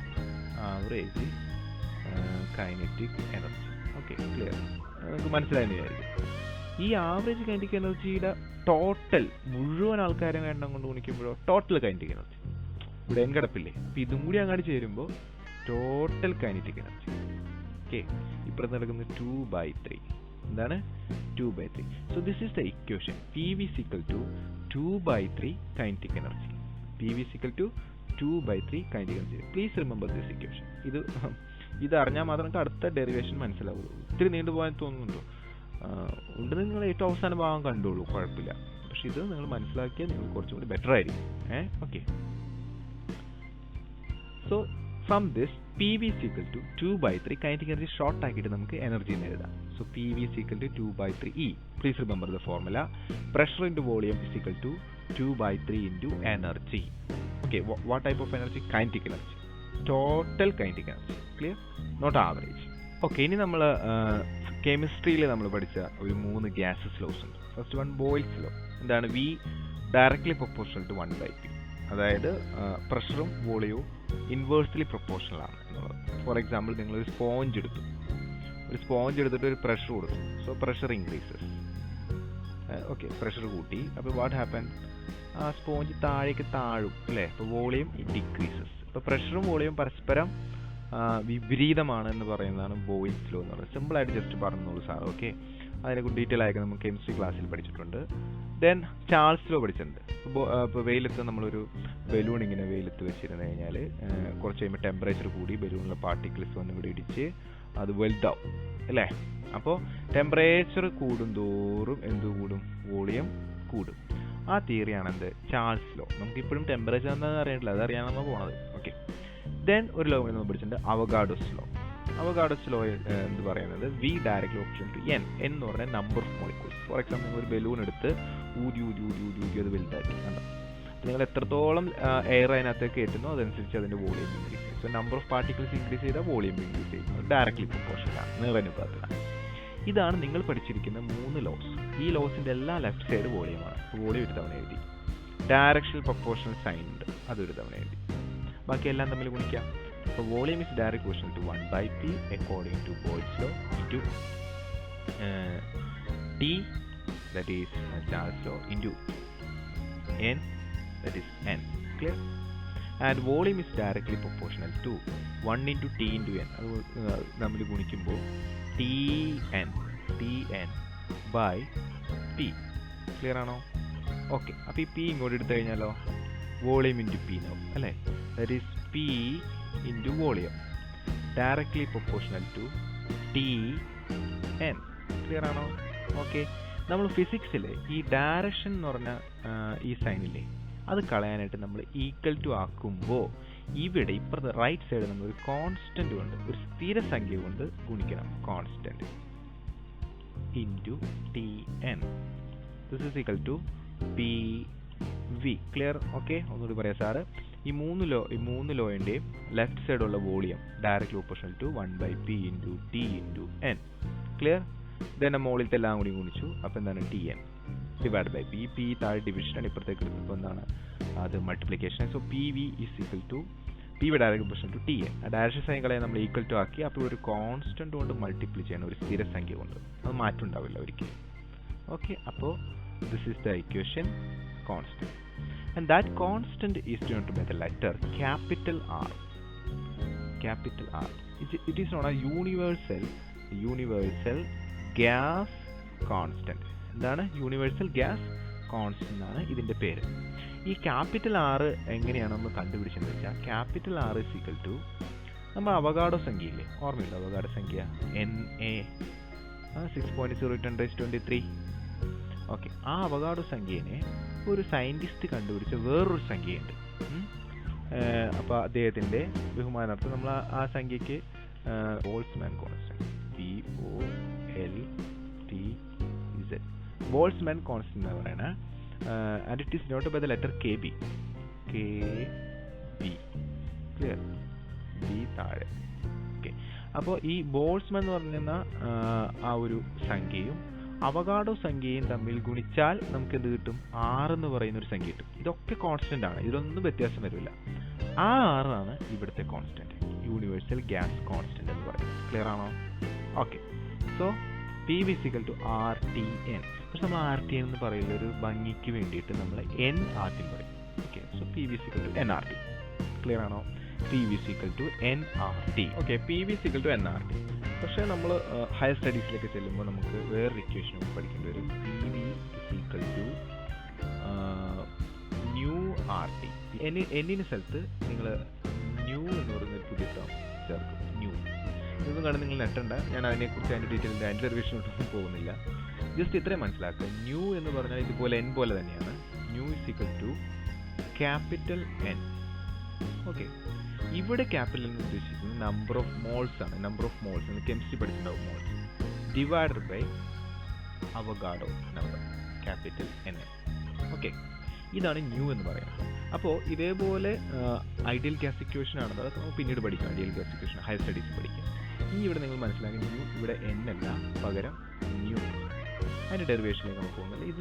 okay, clear? നമുക്ക് മനസ്സിലായെന്ന് വിചാരിക്കും. ഈ ആവറേജ് കൈനറ്റിക് എനർജിയുടെ ടോട്ടൽ മുഴുവൻ ആൾക്കാരെ എണ്ണം കൊണ്ട് ഗുണിക്കുമ്പോഴോ ടോട്ടൽ കൈനറ്റിക് എനർജി ഇവിടെ കിടപ്പില്ലേ, അപ്പോൾ ഇതും കൂടി അങ്ങോട്ട് ചേരുമ്പോൾ ടോട്ടൽ കൈനറ്റിക് എനർജി. ഓക്കെ, ഇപ്പുറത്ത് നടക്കുന്നത് 2/3. എന്താണ് 2/3? So this is the equation. PV is equal to 2/3 kinetic energy. PV is equal to 2/3 kinetic energy. Please remember this equation. ഇത് അറിഞ്ഞാൽ മാത്രം നമുക്ക് അടുത്ത ഡെറിവേഷൻ മനസ്സിലാവുള്ളൂ. ഇത്തിരി നീണ്ടുപോകാൻ തോന്നുന്നുണ്ടോ? ഉണ്ടെന്ന് നിങ്ങൾ ഏറ്റവും അവസാന ഭാഗം കണ്ടോളൂ, കുഴപ്പമില്ല. പക്ഷെ ഇത് നിങ്ങൾ മനസ്സിലാക്കിയാൽ നിങ്ങൾ കുറച്ചും കൂടി ബെറ്റർ ആയിരിക്കും. Okay, so from this PV is equal to 2/3 kinetic energy short ആക്കിയിട്ട് നമുക്ക് എനർജി എന്ന് എഴുതാം. So PV is equal to 2/3 E. Please remember the formula. Pressure into volume is equal to 2/3 into energy. Okay, what type of energy? Kinetic energy. Total kinetic energy. Clear? Not average. Okay, ഇനി നമ്മൾ കെമിസ്ട്രിയിൽ നമ്മൾ പഠിച്ച ഒരു 3 gases laws ഉണ്ട്. First one Boyle's law. എന്താണ്? V directly proportional to 1/p. അതായത് പ്രഷറും വോളിയവും inversely proportional ആണ് എന്നുള്ളത്. ഫോർ എക്സാമ്പിൾ, നിങ്ങളൊരു സ്പോഞ്ച് എടുത്തിട്ട് ഒരു പ്രഷർ കൊടുത്തു. So pressure increases. Okay, pressure കൂട്ടി. അപ്പോൾ വാട്ട് ഹാപ്പൻ? ആ സ്പോഞ്ച് താഴേക്ക് താഴും അല്ലേ? അപ്പോൾ വോളിയം ഡിക്രീസസ്. അപ്പോൾ പ്രഷറും വോളിയം പരസ്പരം വിപരീതമാണ് എന്ന് പറയുന്നതാണ് ബോയിൽസ് ലോ എന്ന് പറയുന്നത്. സിമ്പിളായിട്ട് ജസ്റ്റ് പറഞ്ഞോളൂ സാർ. ഓക്കെ, അതിനെക്കുറിച്ച് ഡീറ്റെയിൽ ആയിട്ട് നമുക്ക് കെമിസ്ട്രി ക്ലാസ്സിൽ പഠിച്ചിട്ടുണ്ട്. ദെൻ ചാൾസ് ലോ പഠിച്ചിട്ടുണ്ട്. ഇപ്പോൾ വെയിലത്ത് നമ്മളൊരു ബലൂൺ ഇങ്ങനെ വെയിലത്ത് വെച്ചിരുന്നു കഴിഞ്ഞാൽ കുറച്ച് കഴിയുമ്പോൾ ടെമ്പറേച്ചർ കൂടി ബലൂണിലെ പാർട്ടിക്കിൾസ് വന്ന് ഇവിടെ ഇടിച്ച് അത് വലുതാവും അല്ലേ? അപ്പോൾ ടെമ്പറേച്ചർ കൂടുന്തോറും എന്ത് കൂടും? വോളിയം കൂടും. ആ തിയറിയാണ് എന്ത്? Charles law. നമുക്കിപ്പോഴും ടെമ്പറേച്ചർ എന്താണെന്ന് അറിയിട്ടില്ല, അതറിയാൻ നമ്മൾ പോണത്. ഓക്കെ, ദെൻ ഒരു ലോ നമ്മൾ പഠിച്ചിട്ടുണ്ട്, അവഗാഡോസ് ലോ. അവഗാഡോസ് ലോ എന്ന് പറയുന്നത് V directly proportional to N എന്ന് പറഞ്ഞാൽ number of molecules. For example, നിങ്ങൾ ഒരു ബലൂൺ എടുത്ത് ഊതി അത് വലുതാക്കി കണ്ടോ? നിങ്ങൾ എത്രത്തോളം എയർ അതിനകത്തേക്ക് കയറ്റുന്നോ അതനുസരിച്ച് അതിൻ്റെ വോളിയം ഇൻക്രീസ് ചെയ്യും. So number of particles increase ചെയ്താൽ വോളിയം ഇൻക്രീസ് ചെയ്യും. ഡയറക്ട്ലി പ്രൊപ്പോർഷണലാണ്, നിറനുപാതമാണ്. ഇതാണ് നിങ്ങൾ പഠിച്ചിരിക്കുന്ന 3 ലോസ്. ഈ ലോസിൻ്റെ എല്ലാം ലെഫ്റ്റ് സൈഡ് വോളിയമാണ്. വോളിയം ഒരു തവണ എഴുതി. ഡയറക്ഷണൽ പ്രൊപ്പോർഷണൽ സൈൻ ഉണ്ട്, അതൊരു തവണ എഴുതി. ബാക്കിയെല്ലാം തമ്മിൽ ഗുണിക്കാം. അപ്പോൾ volume is direct proportional to 1/p according to Boyle's law into T, that is Charles law, into N, that is N. Clear? And volume is directly proportional to 1 into T into N. അത് നമ്മൾ ഗുണിക്കുമ്പോൾ Tn by P. Clear ആണോ? Okay, അപ്പോൾ ഈ P ഇങ്ങോട്ട് എടുത്തു കഴിഞ്ഞാലോ volume into P നാവും അല്ലേ? That is P into volume directly proportional to Tn. Clear ആണോ? ഓക്കെ, നമ്മൾ ഫിസിക്സിൽ ഈ ഡയറക്ഷൻ എന്ന് പറഞ്ഞ ഈ സൈനില്ലേ അത് കളയാനായിട്ട് നമ്മൾ ഈക്വൽ ടു ആക്കുമ്പോൾ ഇവിടെ ഇപ്പുറത്തെ റൈറ്റ് സൈഡ് നമ്മൾ ഒരു കോൺസ്റ്റന്റ് കൊണ്ട്, ഒരു സ്ഥിരസംഖ്യ കൊണ്ട് ഗുണിക്കണം. Constant into Tn. This is equal to PV. Clear? Okay, ഒന്നുകൂടി പറയാം സാറ്. ഈ മൂന്ന് ലോയുടെയും ലെഫ്റ്റ് സൈഡുള്ള volume directly proportional to 1/p into T into N. Clear? ഇതെന്നെ മുകളിലത്തെ എല്ലാം കൂടി ഗുണിച്ചു. അപ്പോൾ എന്താണ്? Tn divide by P. P താഴെ ഡിവിഷനാണ്, ഇപ്പുറത്തേക്ക് എടുത്തപ്പോൾ എന്താണ്? അത് multiplication. So PV is equal to PV direct proportional to Tn. ആ ഡയറക്ഷൻ സൈനുകളെ നമ്മൾ ഈക്വൽ ടു ആക്കി. അപ്പോൾ ഒരു കോൺസ്റ്റന്റ് കൊണ്ട് മൾട്ടിപ്ലൈ ചെയ്യണം, ഒരു സ്ഥിരസംഖ്യ കൊണ്ട്. അത് മാറ്റം ഉണ്ടാവില്ല ഒരിക്കലും. ഓക്കെ, അപ്പോൾ this is the equation constant. And that constant is denoted by the letter capital R. Capital R. It is known as universal gas constant. എന്താണ്? യൂണിവേഴ്സൽ ഗ്യാസ് കോൺസ്റ്റന്റ് ആണ് ഇതിൻ്റെ പേര്. ഈ ക്യാപിറ്റൽ R എങ്ങനെയാണ് നമ്മൾ കണ്ടുപിടിച്ചതെന്ന് വെച്ചാൽ, capital R is equal to നമ്മൾ Avogadro സംഖ്യയില്ലേ, ഓർമ്മയില്ല അവഗാഡോ സംഖ്യ Na 6.0 × 10⁻23. ഓക്കെ, ആ അവഗാഡോ സംഖ്യേനെ ഒരു സയൻറ്റിസ്റ്റ് കണ്ടുപിടിച്ച വേറൊരു സംഖ്യയുണ്ട്. അപ്പോൾ അദ്ദേഹത്തിൻ്റെ ബഹുമാനാർത്ഥം നമ്മൾ ആ സംഖ്യയ്ക്ക് Boltzmann constant BOLTZ Boltzmann constant എന്ന് പറയുന്നത്. And it is not by the letter KB. Clear? B താഴെ. ഓക്കെ, അപ്പോൾ ഈ ബോൾട്സ്മാൻ എന്ന് പറയുന്ന ആ ഒരു സംഖ്യയും അവഗാഡോ സംഖ്യയും തമ്മിൽ ഗുണിച്ചാൽ നമുക്ക് എന്ത് കിട്ടും? R എന്ന് പറയുന്ന ഒരു സംഖ്യ കിട്ടും. ഇതൊക്കെ കോൺസ്റ്റന്റ് ആണ്, ഇതിലൊന്നും വ്യത്യാസം വരില്ല. ആ R ആണ് ഇവിടുത്തെ കോൺസ്റ്റന്റ്, യൂണിവേഴ്സൽ ഗ്യാസ് കോൺസ്റ്റന്റ് എന്ന് പറയുന്നത്. ക്ലിയർ ആണോ? Okay, so PV is equal to RTN. പക്ഷെ നമ്മൾ RTN എന്ന് പറയുന്ന ഒരു ഭംഗിക്ക് വേണ്ടിയിട്ട് നമ്മൾ N ആദ്യം പറയും. Okay, so PV is equal to NRT. Clear ആണോ? PV is equal to NRT. Okay, PV is equal to NRT. പക്ഷേ നമ്മൾ ഹയർ സ്റ്റഡീസിലേക്ക് ചെല്ലുമ്പോൾ നമുക്ക് വേറൊരു ഇക്വേഷൻ പഠിക്കേണ്ടി വരും. PV is equal to µRT. എന്നിന് സ്ഥലത്ത് നിങ്ങൾ ന്യൂ എന്ന് പറയുന്ന പുതിയ ടേം ചേർക്കും. ന്യൂ ഇതൊന്നും കണ്ട് നിങ്ങൾ നെട്ടണ്ട, ഞാൻ അതിനെക്കുറിച്ച് അതിൻ്റെ ഡീറ്റെയിലിൻ്റെ അതിൻ്റെ റിവിഷനൊന്നും പോകുന്നില്ല. ജസ്റ്റ് ഇത്രയും മനസ്സിലാക്കുക. ന്യൂ എന്ന് പറഞ്ഞാൽ ഇതുപോലെ N പോലെ തന്നെയാണ്. Nu is equal to capital N. Okay, ഇവിടെ ക്യാപിറ്റൽ എന്ന് ഉദ്ദേശിക്കുന്നത് നമ്പർ ഓഫ് മോൾസ് ആണ്. നമ്പർ ഓഫ് മോൾസ് നിങ്ങൾ കെമിസ്ട്രി പഠിച്ചിട്ടുണ്ടാവും. Moles divided by Avogadro number capital N. Okay, ഇതാണ് ന്യൂ എന്ന് പറയുന്നത്. അപ്പോൾ ഇതേപോലെ ഐഡിയൽ ഗ്യാസ് ഇക്വേഷൻ ആണെന്ന് നമുക്ക് പിന്നീട് പഠിക്കാം. Ideal gas equation higher studies പഠിക്കാം. ഇനി ഇവിടെ നിങ്ങൾ മനസ്സിലാക്കി ന്യൂ ഇവിടെ n അല്ല, പകരം ന്യൂ. അതിൻ്റെ ഡെറിവേഷനിലേക്ക് നമുക്ക് പോകുന്നില്ല. ഇത്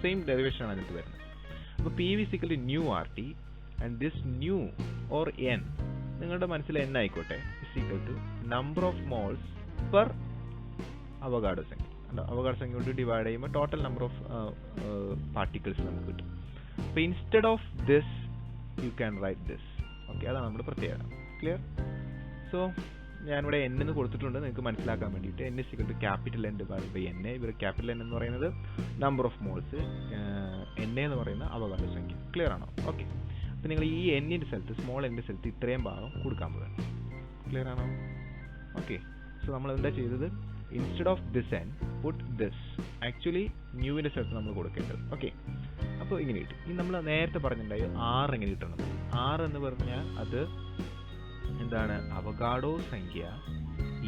സെയിം ഡെറിവേഷൻ ആണ് അതിനകത്ത് വരുന്നത്. അപ്പോൾ P V is equal nu R T and this nu or N നിങ്ങളുടെ മനസ്സിൽ n ആയിക്കോട്ടെ is equal to number of moles per Avogadro സംഖ്യ. അവഗാഡോ സംഖ്യ കൊണ്ട് ഡിവൈഡ് ചെയ്യുമ്പോൾ ടോട്ടൽ നമ്പർ ഓഫ് പാർട്ടിക്കിൾസ് നമുക്ക് കിട്ടും. അപ്പോൾ instead of this you can write this. Okay, അതാണ് നമ്മുടെ പ്രത്യേകത. ക്ലിയർ? സോ ഞാനിവിടെ n എന്ന് കൊടുത്തിട്ടുണ്ട് നിങ്ങൾക്ക് മനസ്സിലാക്കാൻ വേണ്ടിയിട്ട്. n is equal to capital N divide by n. ഇവർ ക്യാപിറ്റൽ N എന്ന് പറയുന്നത് നമ്പർ ഓഫ് മോൾസ്, n എന്ന് പറയുന്ന അവഗാഡോ സംഖ്യ. ക്ലിയർ ആണോ? ഓക്കെ, അപ്പോൾ നിങ്ങൾ ഈ n-ന്റെ സ്ഥലത്ത് സ്മോൾ n-ന്റെ സ്ഥലത്ത് ഇത്രയും ഭാഗം കൊടുക്കാൻ പോകുന്നത്. ക്ലിയർ ആണോ? ഓക്കെ, സോ നമ്മൾ എന്താ ചെയ്തത്? Instead of this n put this. Actually ന്യൂവിൻ്റെ സ്ഥലത്ത് നമ്മൾ കൊടുക്കേണ്ടത്. ഓക്കെ, അപ്പോൾ ഇങ്ങനെ കിട്ടും. ഇനി നമ്മൾ നേരത്തെ പറഞ്ഞിട്ടുണ്ടായി r എങ്ങനെ കിട്ടണം. r എന്ന് പറഞ്ഞാൽ അത് എന്താണ്? അവഗാഡോ സംഖ്യ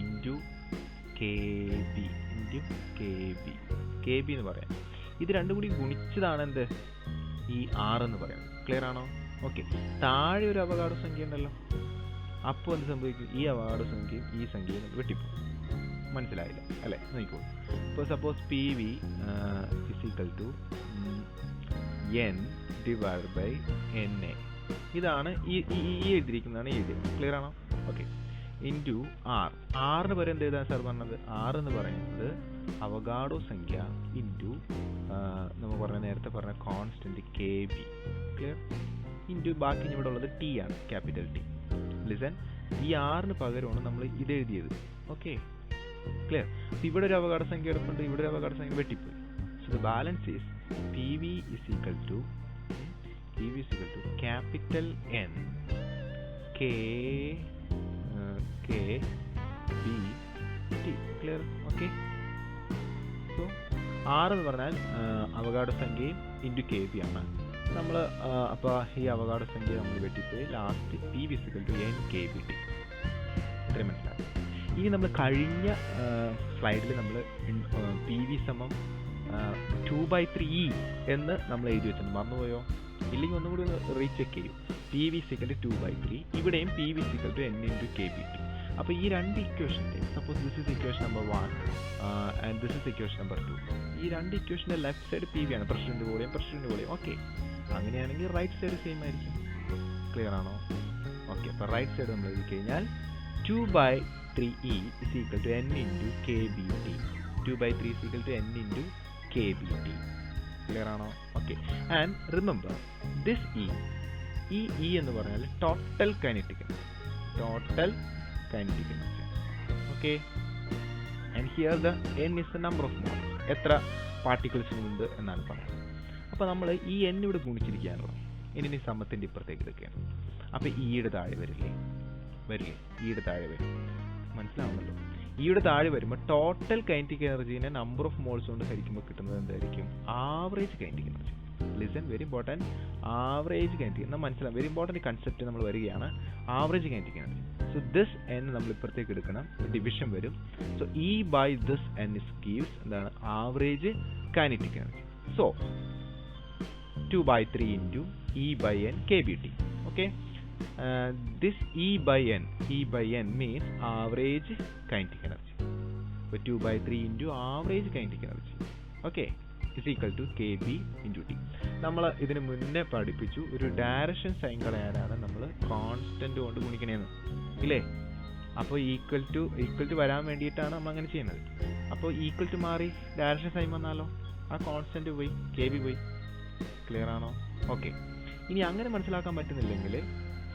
ഇൻറ്റു കെ ബി എന്ന് പറയാം. ഇത് രണ്ടും കൂടി ഗുണിച്ചതാണ് എന്ത്? ഈ r എന്ന് പറയുന്നത്. ക്ലിയർ ആണോ? ഓക്കെ, താഴെ ഒരു അവഗാഡോ സംഖ്യ ഉണ്ടല്ലോ. അപ്പോൾ എന്ത് സംഭവിക്കും? ഈ അവഗാഡോ സംഖ്യയും ഈ സംഖ്യയും വെട്ടിപ്പോകും. മനസ്സിലായില്ല അല്ലേ? നോക്കൂ. ഇപ്പോൾ suppose P V is equal to n divide by N A. ഇതാണ് ഈ എഴുതിയിരിക്കുന്നതാണ് എഴുതിയത്. ക്ലിയർ ആണോ? Okay, into R. ആറിന് പകരം എന്ത് എഴുതാൻ സാർ പറഞ്ഞത്? ആർ എന്ന് പറയുന്നത് അവഗാഡോ സംഖ്യ ഇൻറ്റു നമ്മൾ പറഞ്ഞ നേരത്തെ പറഞ്ഞ constant K B. Clear? Into ബാക്കി ഇവിടെ ഉള്ളത് ടി ആണ്, ക്യാപിറ്റൽ ടി. ലിസൺ, ഈ ആറിന് പകരമാണ് നമ്മൾ ഇത് എഴുതിയത്. Okay, clear? അപ്പോൾ ഇവിടെ ഒരു അവഗാഡോ സംഖ്യ എടുക്കുന്നുണ്ട്, ഇവിടെ ഒരു അവഗാഡോ സംഖ്യ വെട്ടിപ്പോയി. So the balance is P V is equal to capital N K B T. Clear? Okay, so R എന്ന് പറഞ്ഞാൽ അവഗാഡോ സംഖ്യയും ഇൻറ്റു കെ ബി ആണ്. നമ്മൾ അപ്പോൾ ഈ അവഗാഡോ സംഖ്യ നമ്മൾ വെട്ടിപ്പോയി. Last P V is equal to N K B T. ഇത്രയും മനസ്സിലാക്കി. ഇനി നമ്മൾ കഴിഞ്ഞ സ്ലൈഡിൽ നമ്മൾ പി വി സമം 2/3 എന്ന് നമ്മൾ എഴുതി വെച്ചിട്ടുണ്ട്. മറന്നുപോയോ? ഇല്ലെങ്കിൽ ഒന്നും കൂടി ഒന്ന് റീചെക്ക് ചെയ്യും. P V is equal 2/3. ഇവിടെയും P V is equal to n into K B T. അപ്പോൾ ഈ രണ്ട് ഇക്വേഷൻ്റെ suppose this is equation number 1 and this is equation number 2. ഈ രണ്ട് ഇക്വേഷൻ്റെ ലെഫ്റ്റ് സൈഡ് പി വി ആണ്, പ്രസിഡന്റ് വോളിയം. ഓക്കെ, അങ്ങനെയാണെങ്കിൽ റൈറ്റ് സൈഡ് സെയിം ആയിരിക്കും. ക്ലിയർ ആണോ? ഓക്കെ, അപ്പോൾ റൈറ്റ് സൈഡ് നമ്മൾ എഴുതി കഴിഞ്ഞാൽ 2/3e is equal to n into kbt. 2/3 is equal to n into kbt. Clear ആണോ? Okay. And remember, this e എന്ന് പറഞ്ഞാൽ total kinetic energy. Okay. And here the n is the number of moles. എത്ര particles ഉണ്ട് എന്നാണ് പറയുന്നത്. അപ്പോൾ നമ്മൾ ഈ n ഇവിടെ ഗുണിച്ചിരിക്കുകയാണല്ലോ. ഇനി സമത്തിൻ്റെ ഇപ്പുറത്തേക്ക് എടുക്കുകയാണ്. അപ്പോൾ ഇയുടെ താഴെ വരില്ലേ? ഇയുടെ താഴെ വരും. മനസ്സിലാവുന്നല്ലോ? ഇയുടെ താഴെ വരുമ്പോൾ ടോട്ടൽ കൈനറ്റിക് എനർജീനെ നമ്പർ ഓഫ് മോൾസ് കൊണ്ട് ഹരിക്കുമ്പോൾ കിട്ടുന്നത് എന്തായിരിക്കും? Average kinetic energy. Listen, very important. Average kinetic എന്നാൽ മനസ്സിലാവും. വെരി ഇമ്പോർട്ടൻറ്റ് കൺസെപ്റ്റ് നമ്മൾ വരികയാണ്. Average kinetic energy. So this n നമ്മൾ ഇപ്പുറത്തേക്ക് എടുക്കണം. ഡിവിഷൻ വരും. So E by this n is gives എന്താണ്? Average kinetic energy. So 2/3 into e by n kbt. Okay. This e by n means average kinetic energy. So 2/3 into average kinetic energy. Okay, is equal to kb into t. നമ്മൾ ഇതിന് മുന്നേ പഠിപ്പിച്ചു ഒരു direction sign കളയാനാണ് നമ്മൾ constant കൊണ്ട് ഗുണിക്കണേന്ന് ഇല്ലേ? അപ്പോൾ equal to വരാൻ വേണ്ടിയിട്ടാണ് നമ്മൾ അങ്ങനെ ചെയ്യുന്നത്. അപ്പോൾ ഈക്വൽ ടു മാറി ഡയറക്ഷൻ സൈൻ വന്നാലോ ആ കോൺസ്റ്റന്റ് പോയി, കെ ബി പോയി. ക്ലിയർ ആണോ? ഓക്കെ. ഇനി അങ്ങനെ മനസ്സിലാക്കാൻ പറ്റുന്നില്ലെങ്കിൽ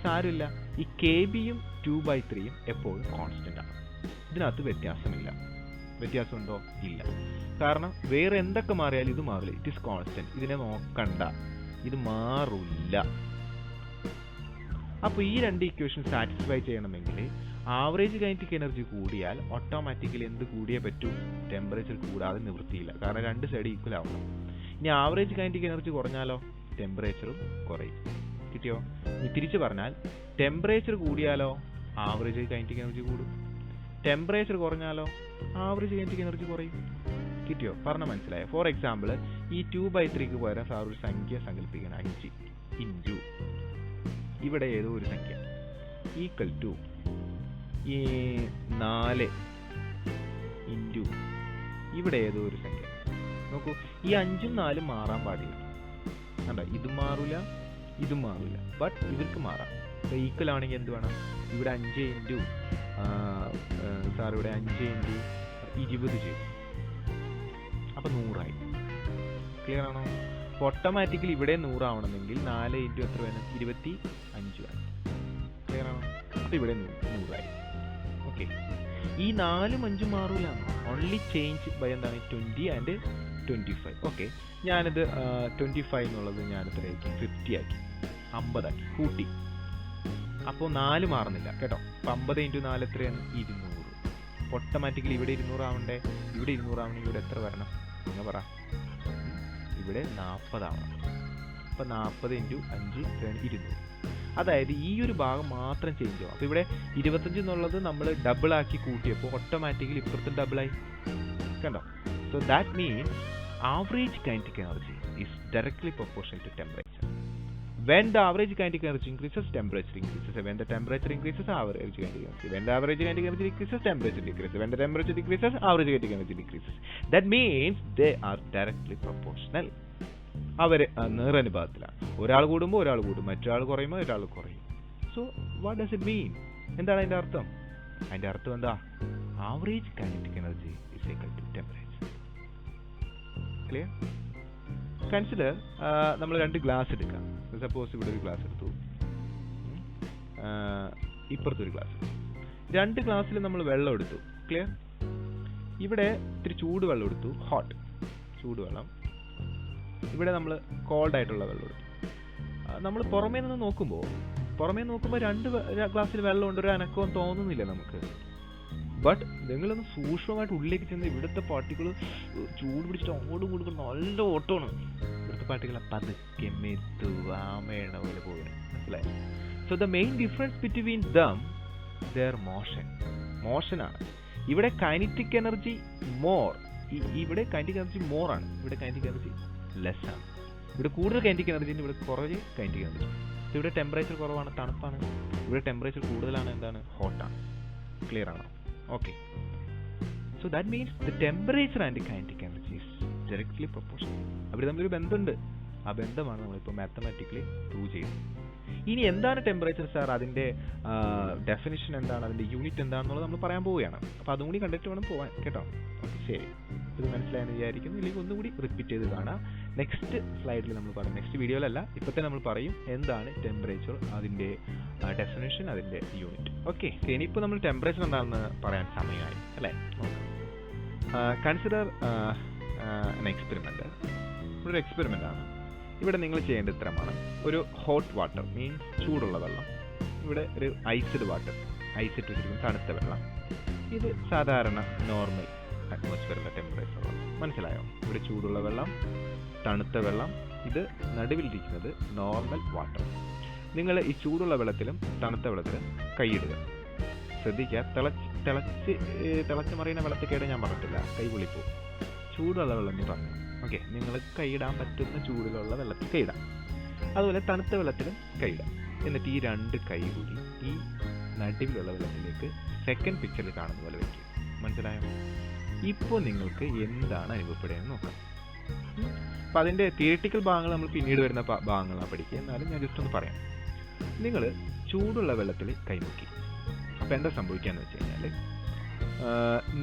സാരമില്ല, ഈ കെ ബിയും 2/3 എപ്പോഴും കോൺസ്റ്റന്റ് ആണ്. ഇതിനകത്ത് വ്യത്യാസമില്ല. വ്യത്യാസമുണ്ടോ? ഇല്ല. കാരണം വേറെ എന്തൊക്കെ മാറിയാലും ഇത് മാറില്ല. It is constant. ഇതിനെ നോക്കണ്ട, ഇത് മാറില്ല. അപ്പോൾ ഈ രണ്ട് ഇക്വേഷൻ സാറ്റിസ്ഫൈ ചെയ്യണമെങ്കിൽ ആവറേജ് കൈനറ്റിക് എനർജി കൂടിയാൽ ഓട്ടോമാറ്റിക്കലി എന്ത് കൂടിയേ പറ്റൂ? ടെമ്പറേച്ചർ കൂടാതെ നിവൃത്തിയില്ല. കാരണം രണ്ട് സൈഡ് ഈക്വൽ ആവണം. ഇനി ആവറേജ് കൈനറ്റിക് എനർജി കുറഞ്ഞാലോ ടെമ്പറേച്ചറും കുറയും. കിട്ടിയോ? ഇനി തിരിച്ചു പറഞ്ഞാൽ ടെമ്പറേച്ചർ കൂടിയാലോ ആവറേജ് കൈനറ്റിക് എനർജി കൂടും. ടെമ്പറേച്ചർ കുറഞ്ഞാലോ ആവറേജ് കൈനറ്റിക് എനർജി കുറയും. കിട്ടിയോ? പറഞ്ഞ മനസ്സിലായോ? ഫോർ എക്സാമ്പിൾ ഈ 2/3ക്ക് പകരം സാർ ഒരു സംഖ്യ സങ്കല്പിക്കണം. 5 ഇൻറ്റു ഇവിടെ ഏതോ ഒരു സംഖ്യ ഈക്വൽ ടു ഈ 4 ഇൻറ്റു ഇവിടെ ഏതോ ഒരു സംഖ്യ നോക്കൂ. ഈ 5ഉം 4ഉം മാറാൻ പാടില്ല. കണ്ടോ, ഇതും മാറില്ല ഇതും മാറില്ല. ബട്ട് ഇവർക്ക് മാറാം. അപ്പോൾ ഈക്വൽ ആണെങ്കിൽ എന്ത് വേണം? ഇവിടെ 5 ഇൻറ്റു സാർ ഇവിടെ 5 ഇൻറ്റു 20 ചെയ്തു. അപ്പം 100 ക്ലിയർ ആണോ? അപ്പോൾ ഓട്ടോമാറ്റിക്കലി ഇവിടെ 100 ആവണമെങ്കിൽ 4 ഇൻറ്റു എത്ര വേണം? 25 വേണം. ക്ലിയർ ആണോ? അപ്പോൾ ഇവിടെ 100 ഓക്കെ. ഈ 4ഉം 5ഉം മാറൂല. ഓൺലി ചേഞ്ച് ബൈ എന്താണ്? 20 ആൻഡ് 25. ഓക്കെ, ഞാനിത് 25 എന്നുള്ളത് ഞാനിത്രയാക്കി 50 ആക്കി, 50 ആക്കി, കൂട്ടി. അപ്പോൾ 4 മാറുന്നില്ല കേട്ടോ. അപ്പോൾ 50 ഇൻറ്റു 4 എത്രയാണ്? 200. ഓട്ടോമാറ്റിക്കലി ഇവിടെ 200 ആവണ്ടേ? ഇവിടെ 200 ആവണമെങ്കിൽ ഇവിടെ എത്ര വരണം? നിങ്ങൾ പറ. ഇവിടെ 40 ആവണം. അപ്പോൾ 40 ഇൻറ്റു 5 200. അതായത് ഈ ഒരു ഭാഗം മാത്രം ചേഞ്ച് ആവും. അപ്പോൾ ഇവിടെ 25 എന്നുള്ളത് നമ്മൾ ഡബിൾ ആക്കി കൂട്ടിയപ്പോൾ ഓട്ടോമാറ്റിക്കലി ഇപ്പുറത്തും ഡബിളായി. കണ്ടോ? So that means average kinetic energy is directly proportional to temperature. When the average kinetic energy increases, temperature increases. When the temperature increases, average kinetic energy. When the average kinetic energy decreases, temperature decreases. When the temperature decreases, average kinetic energy decreases. That means they are directly proportional. അവർ നേരനുപാതത്തിലാണ്. ഒരാൾ കൂടുമ്പോൾ ഒരാൾ കൂടും, മറ്റൊരാൾ കുറയുമ്പോൾ ഒരാൾ കുറയും. So what does it mean? എന്താണ് അതിൻ്റെ അർത്ഥം? അതിൻ്റെ അർത്ഥം എന്താ? Average kinetic energy is equal to temperature. Clear? Consider നമ്മൾ 2 ഗ്ലാസ് എടുക്കാം. സപ്പോസ് ഇവിടെ ഒരു ഗ്ലാസ് എടുത്തു, ഇപ്പുറത്തൊരു ഗ്ലാസ്. 2 ഗ്ലാസ്സിൽ നമ്മൾ വെള്ളം എടുത്തു. ക്ലിയർ? ഇവിടെ ഇത്തിരി ചൂട് വെള്ളം എടുത്തു, ഹോട്ട് ചൂടുവെള്ളം. ഇവിടെ നമ്മൾ കോൾഡ് ആയിട്ടുള്ള വെള്ളം എടുത്തു. നമ്മൾ പുറമേ നിന്ന് നോക്കുമ്പോൾ 2 ഗ്ലാസ്സിൽ വെള്ളമുണ്ട്, ഒരു അനക്കവും തോന്നുന്നില്ല നമുക്ക്. ബട്ട് നിങ്ങളൊന്ന് സൂക്ഷ്മമായിട്ട് ഉള്ളിലേക്ക് ചെന്ന് ഇവിടുത്തെ പാർട്ടികൾ ചൂട് പിടിച്ചിട്ട് അങ്ങോട്ടും ഇങ്ങോട്ടും നല്ല ഓട്ടമാണ്. ഇവിടുത്തെ പാർട്ടികൾ പതുക്കെ മെതുവാമേണ പോലെ പോകുന്നത്. മനസ്സിലായി? So the main difference between them their മോഷനാണ്. ഇവിടെ കൈനറ്റിക് എനർജി മോർ, ഇവിടെ കൈനറ്റിക് എനർജി മോർ ആണ്, ഇവിടെ കൈനറ്റിക് എനർജി ലെസ് ആണ്. ഇവിടെ കൂടുതൽ കൈനറ്റിക് എനർജി ഉണ്ട്, ഇവിടെ കുറവ് കൈനറ്റിക് എനർജി. ഇവിടെ ടെമ്പറേച്ചർ കുറവാണ്, തണുപ്പാണ്. ഇവിടെ ടെമ്പറേച്ചർ കൂടുതലാണ്, എന്താണ്? ഹോട്ടാണ്. ക്ലിയർ ആണോ? Okay. So that means the temperature and the kinetic energy is directly proportional. അവിടെ നമ്മളൊരു ബന്ധമുണ്ട്. ആ ബന്ധമാണ് നമ്മളിപ്പോൾ മാത്തമാറ്റിക്കലി പ്രൂവ് ചെയ്യുന്നത്. ഇനി എന്താണ് ടെമ്പറേച്ചർ സാർ? അതിൻ്റെ ഡെഫിനിഷൻ എന്താണ്, അതിൻ്റെ യൂണിറ്റ് എന്താണെന്നുള്ളത് നമ്മൾ പറയാൻ പോവുകയാണ്. അപ്പോൾ അതും കൂടി കണ്ടിട്ട് വേണം പോകാൻ കേട്ടോ. ഓക്കെ, ശരി. ഇത് മനസ്സിലായെന്ന് വിചാരിക്കുന്നു. ഇല്ലെങ്കിൽ ഒന്നുകൂടി റിപ്പീറ്റ് ചെയ്ത് കാണാം. നെക്സ്റ്റ് സ്ലൈഡിൽ നമ്മൾ പറയും, നെക്സ്റ്റ് വീഡിയോയിലല്ല, ഇപ്പോഴത്തെ നമ്മൾ പറയും എന്താണ് ടെമ്പറേച്ചർ, അതിൻ്റെ ഡെഫിനിഷൻ, അതിൻ്റെ യൂണിറ്റ്. ഓക്കെ, ഇനിയിപ്പോൾ നമ്മൾ ടെമ്പറേച്ചർ എന്താണെന്ന് പറയാൻ സമയമായി അല്ലേ? നോക്കാം. Consider experiment. ഇവിടെ ഒരു എക്സ്പെരിമെൻ്റ് ആണ്. ഇവിടെ നിങ്ങൾ ചെയ്യേണ്ട ഇത്രമാണ്. ഒരു ഹോട്ട് വാട്ടർ മീൻസ് ചൂടുള്ള വെള്ളം, ഇവിടെ ഒരു ഐസ്ഡ് വാട്ടർ, ഐസിട്ട് വെച്ചിരിക്കുന്ന തണുത്ത വെള്ളം. ഇത് സാധാരണ നോർമൽ അറ്റ്മോസ്ഫിയറിലെ ടെമ്പറേച്ചർ വെള്ളം. മനസ്സിലായോ? ഇവിടെ ചൂടുള്ള വെള്ളം, തണുത്ത വെള്ളം, ഇത് നടുവിലിരിക്കുന്നത് നോർമൽ വാട്ടർ. നിങ്ങൾ ഈ ചൂടുള്ള വെള്ളത്തിലും തണുത്ത വെള്ളത്തിലും കൈയിടുക. ശ്രദ്ധിക്കുക, തിളച്ച് മറിയുന്ന വെള്ളത്തിൽ കേട് ഞാൻ പറഞ്ഞിട്ടില്ല, കൈ പൊളിപ്പോ. ചൂടുള്ള വെള്ളം നീ പറഞ്ഞു. ഓക്കെ, നിങ്ങൾ കൈയിടാൻ പറ്റുന്ന ചൂടിലുള്ള വെള്ളത്തിൽ കൈയിടാം. അതുപോലെ തണുത്ത വെള്ളത്തിലും കൈയിടാം. എന്നിട്ട് ഈ 2 കൈ കൂടി ഈ നടുവിലുള്ള വെള്ളത്തിലേക്ക് സെക്കൻഡ് പിക്ചറിൽ കാണുന്ന പോലെ വയ്ക്കുക. മനസ്സിലായോ? ഇപ്പോൾ നിങ്ങൾക്ക് എന്താണ് അനുഭവപ്പെടുകയെന്ന് നോക്കാം. അപ്പം അതിൻ്റെ തിയറിറ്റിക്കൽ ഭാഗങ്ങൾ നമ്മൾ പിന്നീട് വരുന്ന ഭാഗങ്ങളാണ് പഠിക്കുക. എന്നാലും ഞാൻ ജസ്റ്റ് ഒന്ന് പറയാം. നിങ്ങൾ ചൂടുള്ള വെള്ളത്തിൽ കൈമുക്കി. അപ്പം എന്താ സംഭവിക്കുകയെന്ന് വെച്ച് കഴിഞ്ഞാൽ,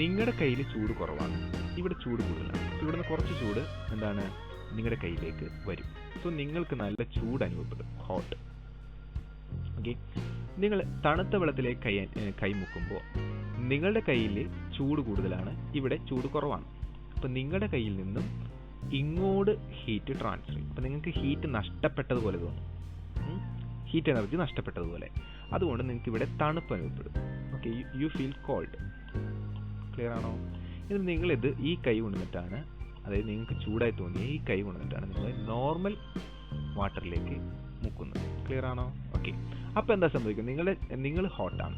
നിങ്ങളുടെ കയ്യിൽ ചൂട് കുറവാണ്, ഇവിടെ ചൂട് കൂടുതലാണ്. ഇവിടുന്ന് കുറച്ച് ചൂട് എന്താണ് നിങ്ങളുടെ കയ്യിലേക്ക് വരും. സോ നിങ്ങൾക്ക് നല്ല ചൂട് അനുഭവപ്പെടും, ഹോട്ട്. ഓക്കെ, നിങ്ങൾ തണുത്ത വെള്ളത്തിലേക്ക് കൈ മുക്കുമ്പോൾ നിങ്ങളുടെ കയ്യിൽ ചൂട് കൂടുതലാണ്, ഇവിടെ ചൂട് കുറവാണ്. അപ്പം നിങ്ങളുടെ കയ്യിൽ നിന്നും ഇങ്ങോട്ട് ഹീറ്റ് ട്രാൻസ്ഫർ ചെയ്യും. അപ്പം നിങ്ങൾക്ക് ഹീറ്റ് നഷ്ടപ്പെട്ടതുപോലെ തോന്നും, ഹീറ്റ് എനർജി നഷ്ടപ്പെട്ടതുപോലെ. അതുകൊണ്ട് നിങ്ങൾക്ക് ഇവിടെ തണുപ്പ് അനുഭവപ്പെടും. Okay, you feel called. Clear ആണോ? ഇത് നിങ്ങളിത് ഈ കൈ കൊണ്ടുവന്നിട്ടാണ്, അതായത് നിങ്ങൾക്ക് ചൂടായി തോന്നിയ ഈ കൈ കൊണ്ടുവന്നിട്ടാണ് നിങ്ങൾ നോർമൽ വാട്ടറിലേക്ക് മുക്കുന്നത്. ക്ലിയർ ആണോ? ഓക്കെ, അപ്പോൾ എന്താ സംഭവിക്കുന്നത്? നിങ്ങൾ ഹോട്ടാണ്.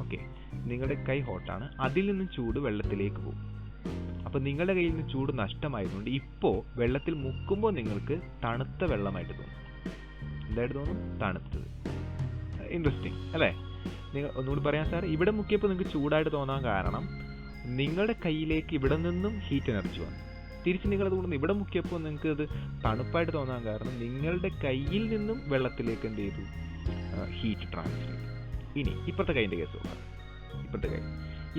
ഓക്കെ, നിങ്ങളുടെ കൈ ഹോട്ടാണ്, അതിൽ നിന്ന് ചൂട് വെള്ളത്തിലേക്ക് പോകും. അപ്പോൾ നിങ്ങളുടെ കയ്യിൽ നിന്ന് ചൂട് നഷ്ടമായതുകൊണ്ട് ഇപ്പോൾ വെള്ളത്തിൽ മുക്കുമ്പോൾ നിങ്ങൾക്ക് തണുത്ത വെള്ളമായിട്ട് തോന്നും. എന്തായിട്ട് തോന്നും? തണുത്തത്. ഇൻട്രസ്റ്റിംഗ് അല്ലേ? നിങ്ങൾ ഒന്നുകൂടി പറയാം സാർ, ഇവിടെ മുക്കിയപ്പോൾ നിങ്ങൾക്ക് ചൂടായിട്ട് തോന്നാൻ കാരണം നിങ്ങളുടെ കയ്യിലേക്ക് ഇവിടെ നിന്നും ഹീറ്റ് എനർജി വന്നു. തിരിച്ച് നിങ്ങൾ അതുകൊണ്ട് ഇവിടെ മുക്കിയപ്പോൾ നിങ്ങൾക്ക് അത് തണുപ്പായിട്ട് തോന്നാൻ കാരണം നിങ്ങളുടെ കയ്യിൽ നിന്നും വെള്ളത്തിലേക്ക് എന്ത് ചെയ്തു, ഹീറ്റ് ട്രാൻസ്ഫർ ചെയ്തു. ഇനി ഇപ്പുറത്തെ കൈൻ്റെ കേസ് നോക്കാം.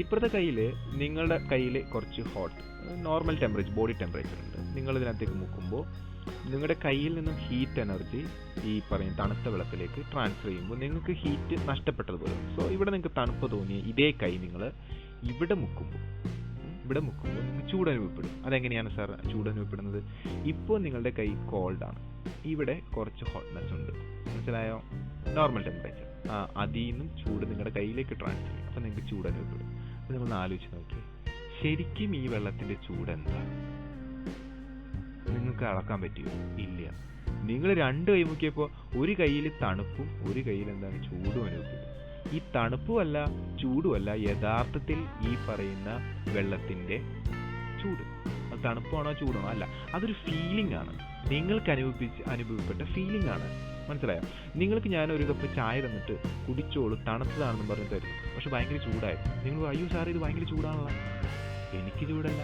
ഇപ്പുറത്തെ കയ്യിൽ നിങ്ങളുടെ കയ്യിൽ കുറച്ച് hot normal temperature, body temperature ഉണ്ട്. നിങ്ങൾ ഇതിനകത്തേക്ക് മുക്കുമ്പോൾ നിങ്ങളുടെ കയ്യിൽ നിന്നും ഹീറ്റ് എനർജി ഈ പറയുന്ന തണുത്ത വെള്ളത്തിലേക്ക് ട്രാൻസ്ഫർ ചെയ്യുമ്പോൾ നിങ്ങൾക്ക് ഹീറ്റ് നഷ്ടപ്പെട്ടതുപോലെ. സോ ഇവിടെ നിങ്ങൾക്ക് തണുപ്പ് തോന്നിയ ഇതേ കൈ നിങ്ങൾ ഇവിടെ മുക്കുമ്പോൾ നിങ്ങൾക്ക് ചൂട് അനുഭവപ്പെടും. അതെങ്ങനെയാണ് സാർ ചൂട് അനുഭവപ്പെടുന്നത്? ഇപ്പോൾ നിങ്ങളുടെ കൈ കോൾഡാണ്, ഇവിടെ കുറച്ച് ഹോട്ട്നെസ് ഉണ്ട്, മനസ്സിലായോ? നോർമൽ ടെമ്പറേച്ചർ, അതിൽ നിന്നും ചൂട് നിങ്ങളുടെ കയ്യിലേക്ക് ട്രാൻസ്ഫർ ചെയ്യും. അപ്പോൾ നിങ്ങൾക്ക് ചൂട് അനുഭവപ്പെടും. അപ്പോൾ നമ്മൾ ആലോചിച്ച് നോക്കി, ശരിക്കും ഈ വെള്ളത്തിൻ്റെ ചൂട് എന്താ നിങ്ങൾക്ക് അളക്കാൻ പറ്റുമോ? ഇല്ല. നിങ്ങൾ രണ്ട് കൈ മുക്കിയപ്പോൾ ഒരു കയ്യിൽ തണുപ്പും ഒരു കയ്യിൽ എന്താണ് ചൂടും അനുഭവപ്പെടും. ഈ തണുപ്പുമല്ല ചൂടുമല്ല യഥാർത്ഥത്തിൽ ഈ പറയുന്ന വെള്ളത്തിൻ്റെ ചൂട്. അത് തണുപ്പാണോ ചൂടാണോ അല്ല, അതൊരു ഫീലിംഗ് ആണ്, നിങ്ങൾക്ക് അനുഭവപ്പെട്ട ഫീലിംഗ് ആണ്. മനസ്സിലായോ? നിങ്ങൾക്ക് ഞാൻ ഒരു കപ്പ് ചായ തന്നിട്ട് കുടിച്ചോളൂ തണുത്തതാണെന്ന് പറഞ്ഞ് തരും, പക്ഷെ ഭയങ്കര ചൂടായിരുന്നു. നിങ്ങൾ അയ്യോ സാർ ഇത് ഭയങ്കര ചൂടാണല്ലോ. എനിക്ക് ചൂടല്ല,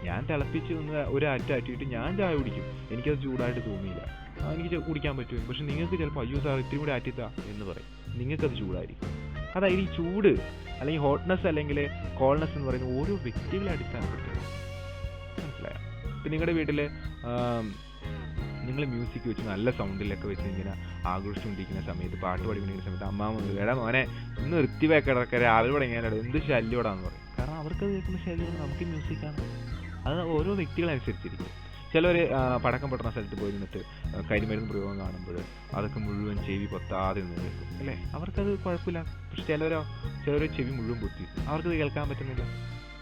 ഞാൻ തിളപ്പിച്ച് ഒരു ആറ്റിയിട്ട് ഞാൻ ചായ കുടിക്കും, എനിക്കത് ചൂടായിട്ട് തോന്നിയില്ല, എനിക്ക് കുടിക്കാൻ പറ്റും. പക്ഷെ നിങ്ങൾക്ക് ചിലപ്പോൾ അയ്യോ സാർ ഇത്തിരി കൂടി ആറ്റിത്താ എന്ന് പറയും, നിങ്ങൾക്കത് ചൂടായിരിക്കും. അതായത് ഈ ചൂട് അല്ലെങ്കിൽ ഹോട്ട്നെസ് അല്ലെങ്കിൽ കോൾനെസ് എന്ന് പറയുന്നത് ഓരോ വ്യക്തികളെ അടിസ്ഥാനപ്പെടുത്തുന്നത്. മനസ്സിലായോ? ഇപ്പം നിങ്ങളുടെ വീട്ടിൽ നിങ്ങൾ മ്യൂസിക് വെച്ച് നല്ല സൗണ്ടിലൊക്കെ വെച്ച് ഇങ്ങനെ ആഘോഷിച്ചുകൊണ്ടിരിക്കുന്ന സമയത്ത്, പാട്ട് പഠിപ്പിക്കുന്ന സമയത്ത് അമ്മാമ്മ എടാ മോനെ ഇന്ന് നിർത്തിവെക്കടക്കെ രാവിലെ തുടങ്ങിയാലോ എന്ത് ശല്യമാണെന്ന് പറയും. കാരണം അവർക്കത് കേൾക്കുന്ന ശല്യം നമുക്ക് മ്യൂസിക്കാണ്. അത് ഓരോ വ്യക്തികളനുസരിച്ചിരിക്കും. ചിലർ പടക്കം പൊട്ടുന്ന സ്ഥലത്ത് പോയി നിന്നിട്ട് കരിമരുന്ന് പ്രയോഗം കാണുമ്പോൾ അതൊക്കെ മുഴുവൻ ചെവി പൊത്താതെ നിന്ന് കേൾക്കും അല്ലേ, അവർക്കത് കുഴപ്പമില്ല. പക്ഷെ ചിലരോ ചെവി മുഴുവൻ പൊത്തി, അവർക്കത് കേൾക്കാൻ പറ്റുന്നില്ല.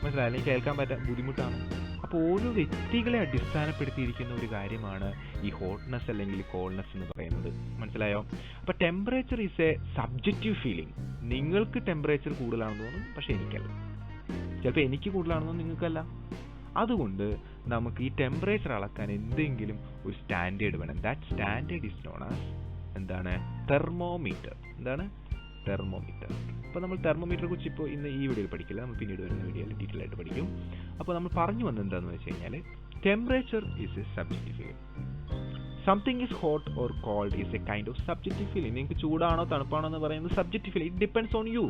മനസ്സിലായി? അല്ലെങ്കിൽ കേൾക്കാൻ പറ്റാൻ ബുദ്ധിമുട്ടാണ്. അപ്പോൾ ഓരോ വ്യക്തികളെ അടിസ്ഥാനപ്പെടുത്തിയിരിക്കുന്ന ഒരു കാര്യമാണ് ഈ ഹോട്ട്നെസ് അല്ലെങ്കിൽ കോൾനെസ് എന്ന് പറയുന്നത്. മനസ്സിലായോ? അപ്പോൾ temperature is a subjective feeling. നിങ്ങൾക്ക് ടെമ്പറേച്ചർ കൂടുതലാണെന്ന് തോന്നും, പക്ഷെ എനിക്കല്ല. ചിലപ്പോൾ എനിക്ക് കൂടുതലാണെന്ന് തോന്നും, നിങ്ങൾക്കല്ല. അതുകൊണ്ട് നമുക്ക് ഈ ടെമ്പറേച്ചർ അളക്കാൻ എന്തെങ്കിലും ഒരു സ്റ്റാൻഡേർഡ് വേണം. That standard is known as എന്താണ്? തെർമോമീറ്റർ. എന്താണ്? തെർമോമീറ്റർ. അപ്പോൾ നമ്മൾ തെർമോമീറ്ററെ കുറിച്ച് ഇപ്പോൾ ഇന്ന് ഈ വീഡിയോയിൽ പഠിക്കില്ല, നമ്മൾ പിന്നീട് വരുന്ന വീഡിയോയിൽ ഡീറ്റെയിൽ ആയിട്ട് പഠിക്കും. അപ്പോൾ നമ്മൾ പറഞ്ഞു വന്നത് എന്താണെന്ന് വെച്ച് കഴിഞ്ഞാൽ temperature is a subjective feeling. Something is hot or cold is a kind of subjective feeling. നിങ്ങൾക്ക് ചൂടാണോ തണുപ്പാണോ എന്ന് പറയുന്നത് subjective feeling. It depends on you.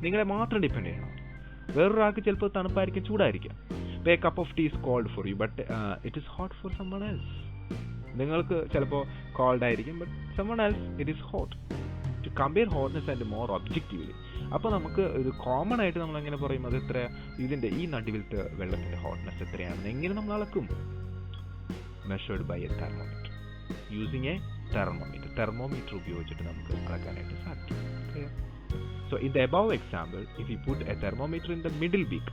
നിങ്ങളെ മാത്രം ഡിപ്പെൻഡ് ചെയ്യണം. വേറൊരാൾക്ക് ചിലപ്പോൾ തണുപ്പായിരിക്കും, ചൂടായിരിക്കാം. ഇപ്പോൾ a cup of tea is cold for you but it is hot for someone else. നിങ്ങൾക്ക് ചിലപ്പോൾ കോൾഡ് ആയിരിക്കും, but someone else it is hot. To compare hotness and more objectively. അപ്പോൾ നമുക്ക് ഇത് കോമൺ ആയിട്ട് നമ്മൾ എങ്ങനെ പറയും അത് എത്ര, ഇതിൻ്റെ ഈ നടുവിലത്തെ വെള്ളത്തിൻ്റെ ഹോട്ട്നെസ് എത്രയാണെന്ന് എങ്ങനെ നമ്മൾ അളക്കും? Measured by a thermometer. Using a thermometer. Thermometer ഉപയോഗിച്ചിട്ട് നമുക്ക് അളക്കാനായിട്ട് സാധിക്കും. So in the above example, if you put a thermometer in the middle beak,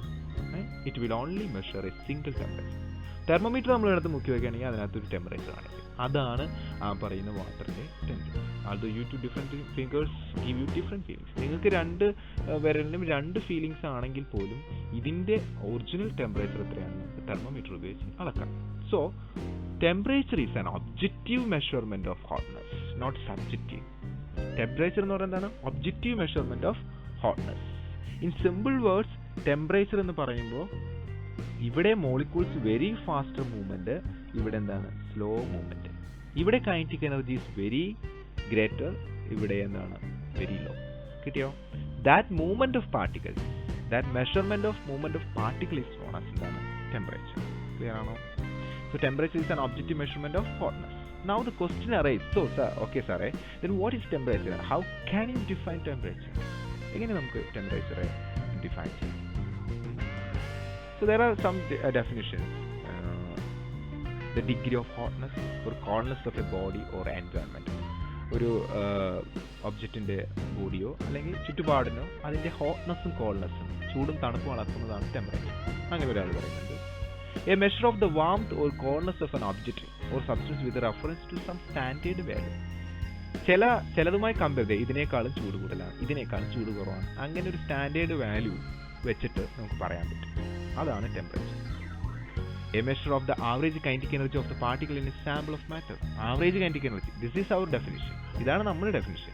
it will only measure a single temperature. Thermometer നമ്മൾ എടുത്ത് മുക്കി വയ്ക്കുകയാണെങ്കിൽ അതിനകത്തൊരു ടെമ്പറേച്ചർ കാണിക്കും. അതാണ് ആ പറയുന്ന വാട്ടറിൻ്റെ temperature. although you two different fingers give you different feelings. നിങ്ങൾക്ക് രണ്ട് വിരലിനും രണ്ട് ഫീലിങ്സ് ആണെങ്കിൽ പോലും ഇതിൻ്റെ ഒറിജിനൽ ടെമ്പറേച്ചർ എത്രയാണെന്ന് തെർമോമീറ്റർ ഉപയോഗിച്ച് അളക്കാം. So temperature is an objective measurement of hotness, not subjective. Temperature എന്ന് പറയുന്നത് എന്താണ്? Objective measurement of hotness. In simple words temperature എന്ന് പറയുമ്പോൾ ഇവിടെ മോളിക്യൂൾസ് വെരി ഫാസ്റ്റർ മൂവ്മെൻറ്റ്, ഇവിടെ എന്താണ്? Slow movement. ഇവിടെ kinetic energy is very greater, ഇവിടെ എന്താണ്? Very low. കിട്ടിയോ? That movement of particles, that measurement of movement of particle is known as എന്താണ്? ടെമ്പറേച്ചർ. ക്ലിയർ ആണോ? So temperature is an objective measurement of hotness. Now the question arises, so sir, okay sir, then what is temperature? How can you define temperature? എങ്ങനെ നമുക്ക് ടെമ്പറേച്ചറെ define ചെയ്യാം? So there are some definitions. The degree of hotness or coldness of a body or environment. ഒരു ഒബ്ജക്റ്റിൻ്റെ ബോഡിയോ അല്ലെങ്കിൽ ചുറ്റുപാടിനോ അതിൻ്റെ ഹോട്ട്നെസ്സും കോൾനെസ്സും ചൂടും തണുപ്പും അളക്കുന്നതാണ് temperature. അങ്ങനെ ഒരാൾ പറയുന്നുണ്ട്. A measure of the warmth or coldness of an object or substance with reference to some standard value. ചിലതുമായി compare ചെയ്യുക, ഇതിനേക്കാളും ചൂട് കൂടുതലാണ്, ഇതിനേക്കാളും ചൂട് കുറവാണ്, അങ്ങനെ ഒരു സ്റ്റാൻഡേർഡ് വാല്യൂ വെച്ചിട്ട് നമുക്ക് പറയാൻ പറ്റും. അതാണ് temperature. A measure of the average kinetic energy of the particle in a sample of matter. Average kinetic energy. This is our definition. ഇതാണ് നമ്മുടെ definition.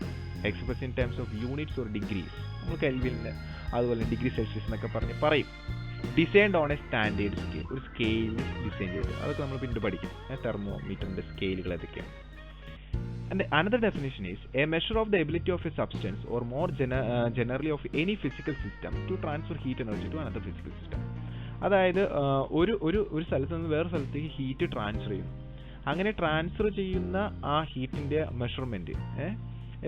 Express in terms of units or degrees. നമ്മൾ കെൽവിനിൽ അതുപോലെ degree Celsius എന്നൊക്കെ പറയും. Designed on A standard scale, ഒരു scale design ചെയ്ത്, അതൊക്കെ നമ്മൾ പിന്നീട് പഠിക്കും. തെർമോമീറ്ററിൻ്റെ സ്കെയിലുകൾ ഏതൊക്കെയാണ്. And another definition is a measure of the ability of a substance or more generally of any physical system to transfer heat energy to another physical system. അതായത് ഒരു സ്ഥലത്ത് നിന്ന് വേറെ സ്ഥലത്തേക്ക് ഹീറ്റ് ട്രാൻസ്ഫർ ചെയ്യുന്നു. അങ്ങനെ ട്രാൻസ്ഫർ ചെയ്യുന്ന ആ ഹീറ്റിൻ്റെ മെഷർമെൻറ്റ്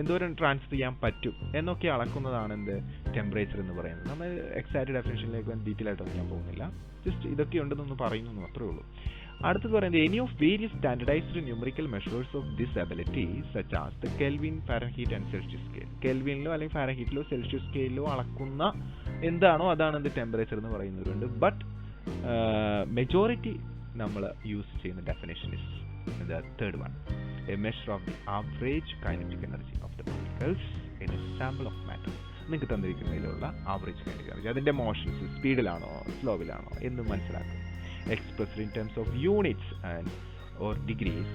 എന്തോരം ട്രാൻസ്ഫർ ചെയ്യാൻ പറ്റും എന്നൊക്കെ അളക്കുന്നതാണ് എന്ത് ടെമ്പറേച്ചർ എന്ന് പറയുന്നത്. നമ്മൾ എക്സാക്റ്റ് ഡെഫിനേഷനിലേക്ക് ഡീറ്റെയിൽ ആയിട്ടൊന്നും ഞാൻ പോകുന്നില്ല, ജസ്റ്റ് ഇതൊക്കെ ഉണ്ടെന്നൊന്ന് പറയുന്നു മാത്രമേ ഉള്ളൂ. അടുത്തത് പറയുന്നത് any of various standardized numerical measures of this ability such as the Kelvin, Fahrenheit and Celsius scale. കെൽവിനിലോ അല്ലെങ്കിൽ ഫാരൻഹീറ്റിലോ സെൽഷ്യസ് സ്കെയിലിലോ അളക്കുന്ന എന്താണോ അതാണ് എന്ത് ടെമ്പറേച്ചർ എന്ന് പറയുന്നവരുണ്ട്. ബട്ട് മെജോറിറ്റി നമ്മൾ യൂസ് ചെയ്യുന്ന definition is the third one, A measure of the average kinetic energy of the particles in A sample of matter. നിങ്ങൾക്ക് തന്നിരിക്കുന്നതിലുള്ള ആവറേജ് കൈനറ്റിക് എനർജി, അതിൻ്റെ മോഷൻസ് സ്പീഡിലാണോ സ്ലോവിലാണോ എന്ന് മനസ്സിലാക്കും. Expressed in terms of units or degrees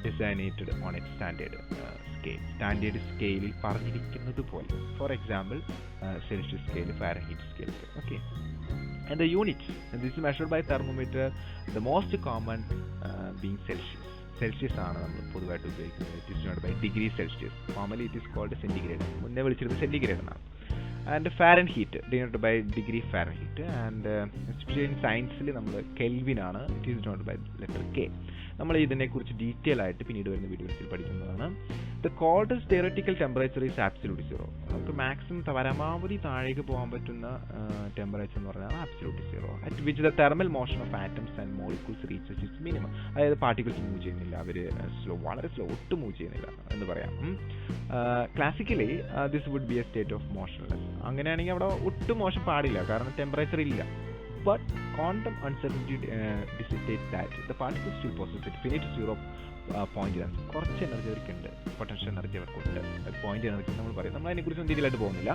designated on its standard scale. Standard scale പറഞ്ഞിരിക്കുന്നത് പോലെ, for example Celsius scale, Fahrenheit scale. Okay, and the units, and this is measured by thermometer, the most common being Celsius. Celsius ആണ് നമ്മൾ പൊതുവായിട്ട് ഉപയോഗിക്കുന്നത്. It is denoted by degree Celsius. Normally it is called centigrade. മുന്നേ വിളിച്ചിരുന്നത് centigrade എന്നാണ്. And Fahrenheit denoted by degree Fahrenheit. And especially in സയൻസിൽ നമ്മൾ കെൽവിനാണ്, it is denoted by letter K. നമ്മൾ ഇതിനെക്കുറിച്ച് ഡീറ്റെയിൽ ആയിട്ട് പിന്നീട് വരുന്ന വീഡിയോസിൽ പഠിക്കുന്നതാണ്. The coldest theoretical temperature is absolute zero. നമുക്ക് മാക്സിമം പരമാവധി താഴേക്ക് പോകാൻ പറ്റുന്ന ടെമ്പറേച്ചർ എന്ന് പറഞ്ഞാൽ absolute zero, at which the thermal motion of atoms and molecules reaches its minimum. അതായത് പാർട്ടിക്കിൾസ് മൂവ് ചെയ്യുന്നില്ല, അവർ വളരെ സ്ലോ, ഒട്ടും മൂവ് ചെയ്യുന്നില്ല എന്ന് പറയാം. Classically this would be a state of motionless. അങ്ങനെയാണെങ്കിൽ അവിടെ ഒട്ടും മോശം പാടില്ല, കാരണം ടെമ്പറേച്ചർ ഇല്ല. But quantum uncertainty dictates that the particles still possess a finite zero point energy. കുറച്ച് എനർജി അവർക്കുണ്ട്, പൊട്ടൻഷ്യൽ എനർജി അവർക്കുണ്ട്, പോയിന്റ് എനർജി നമ്മൾ പറയും. നമ്മൾ അതിനെക്കുറിച്ച് ഡീറ്റെയിൽ ആയിട്ട് പോകുന്നില്ല.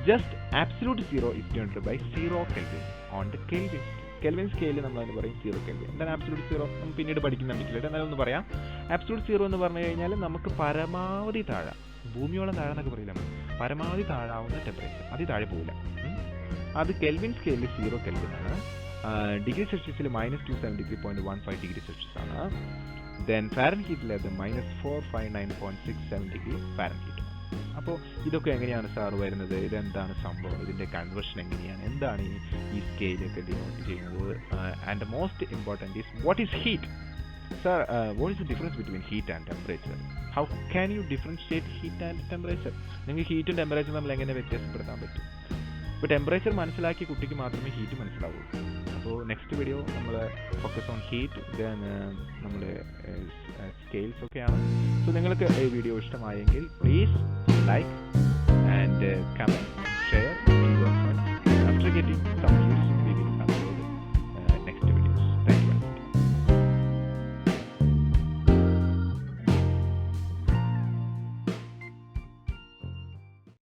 Just absolute zero is denoted by 0 Kelvin on the Kelvin. Kelvin സ്കെയിലിൽ നമ്മൾ അതിന് പറയും 0 Kelvin. എന്താണ് ആബ്സല്യൂട്ട് സീറോ? നമ്മൾ പിന്നീട് പഠിക്കുന്ന ഡീറ്റെയിൽ ആയിട്ട് എന്നാലും ഒന്ന് പറയാം. ആബ്സല്യൂട്ട് സീറോ എന്ന് പറഞ്ഞു കഴിഞ്ഞാൽ നമുക്ക് പരമാവധി താഴെ, ഭൂമിയോളം താഴെ എന്നൊക്കെ പറയില്ല, പരമാവധി താഴാവുന്ന ടെമ്പറേച്ചർ, അതിൽ താഴെ പോകില്ല. അത് കെൽവിൻ സ്കെയിലിൽ 0 Kelvin ആണ്. ഡിഗ്രി സെൽഷ്യസിൽ -273.15 ഡിഗ്രി സെൽഷ്യസ് ആണ്. ദെൻ ഫാരൻഹീറ്റിൽ അത് -459.67 ഡിഗ്രി ഫാരൻഹീറ്റ്. അപ്പോൾ ഇതൊക്കെ എങ്ങനെയാണ് സാർ വരുന്നത്, ഇതെന്താണ് സംഭവം, ഇതിൻ്റെ കൺവേർഷൻ എങ്ങനെയാണ്, എന്താണ് ഈ സ്കെയിലൊക്കെ ഡിനോട്ട് ചെയ്യുന്നത്? And most important is what is heat. Sir, what is the difference between heat and temperature? How can you differentiate heat and temperature? നിങ്ങൾക്ക് ഹീറ്റും ടെമ്പറേച്ചറും നമ്മൾ എങ്ങനെ വ്യത്യാസപ്പെടുത്താൻ പറ്റും? ഇപ്പോൾ ടെമ്പറേച്ചർ മനസ്സിലാക്കിയ കുട്ടിക്ക് മാത്രമേ ഹീറ്റ് മനസ്സിലാവൂ. അപ്പോൾ നെക്സ്റ്റ് വീഡിയോ നമ്മൾ ഫോക്കസ് ഓൺ ഹീറ്റ്, ദെൻ നമ്മൾ സ്കെയിൽസ് ഒക്കെയാണ്. സോ നിങ്ങൾക്ക് ഈ വീഡിയോ ഇഷ്ടമായെങ്കിൽ പ്ലീസ് ലൈക്ക് ആൻഡ് കമൻറ്റ്.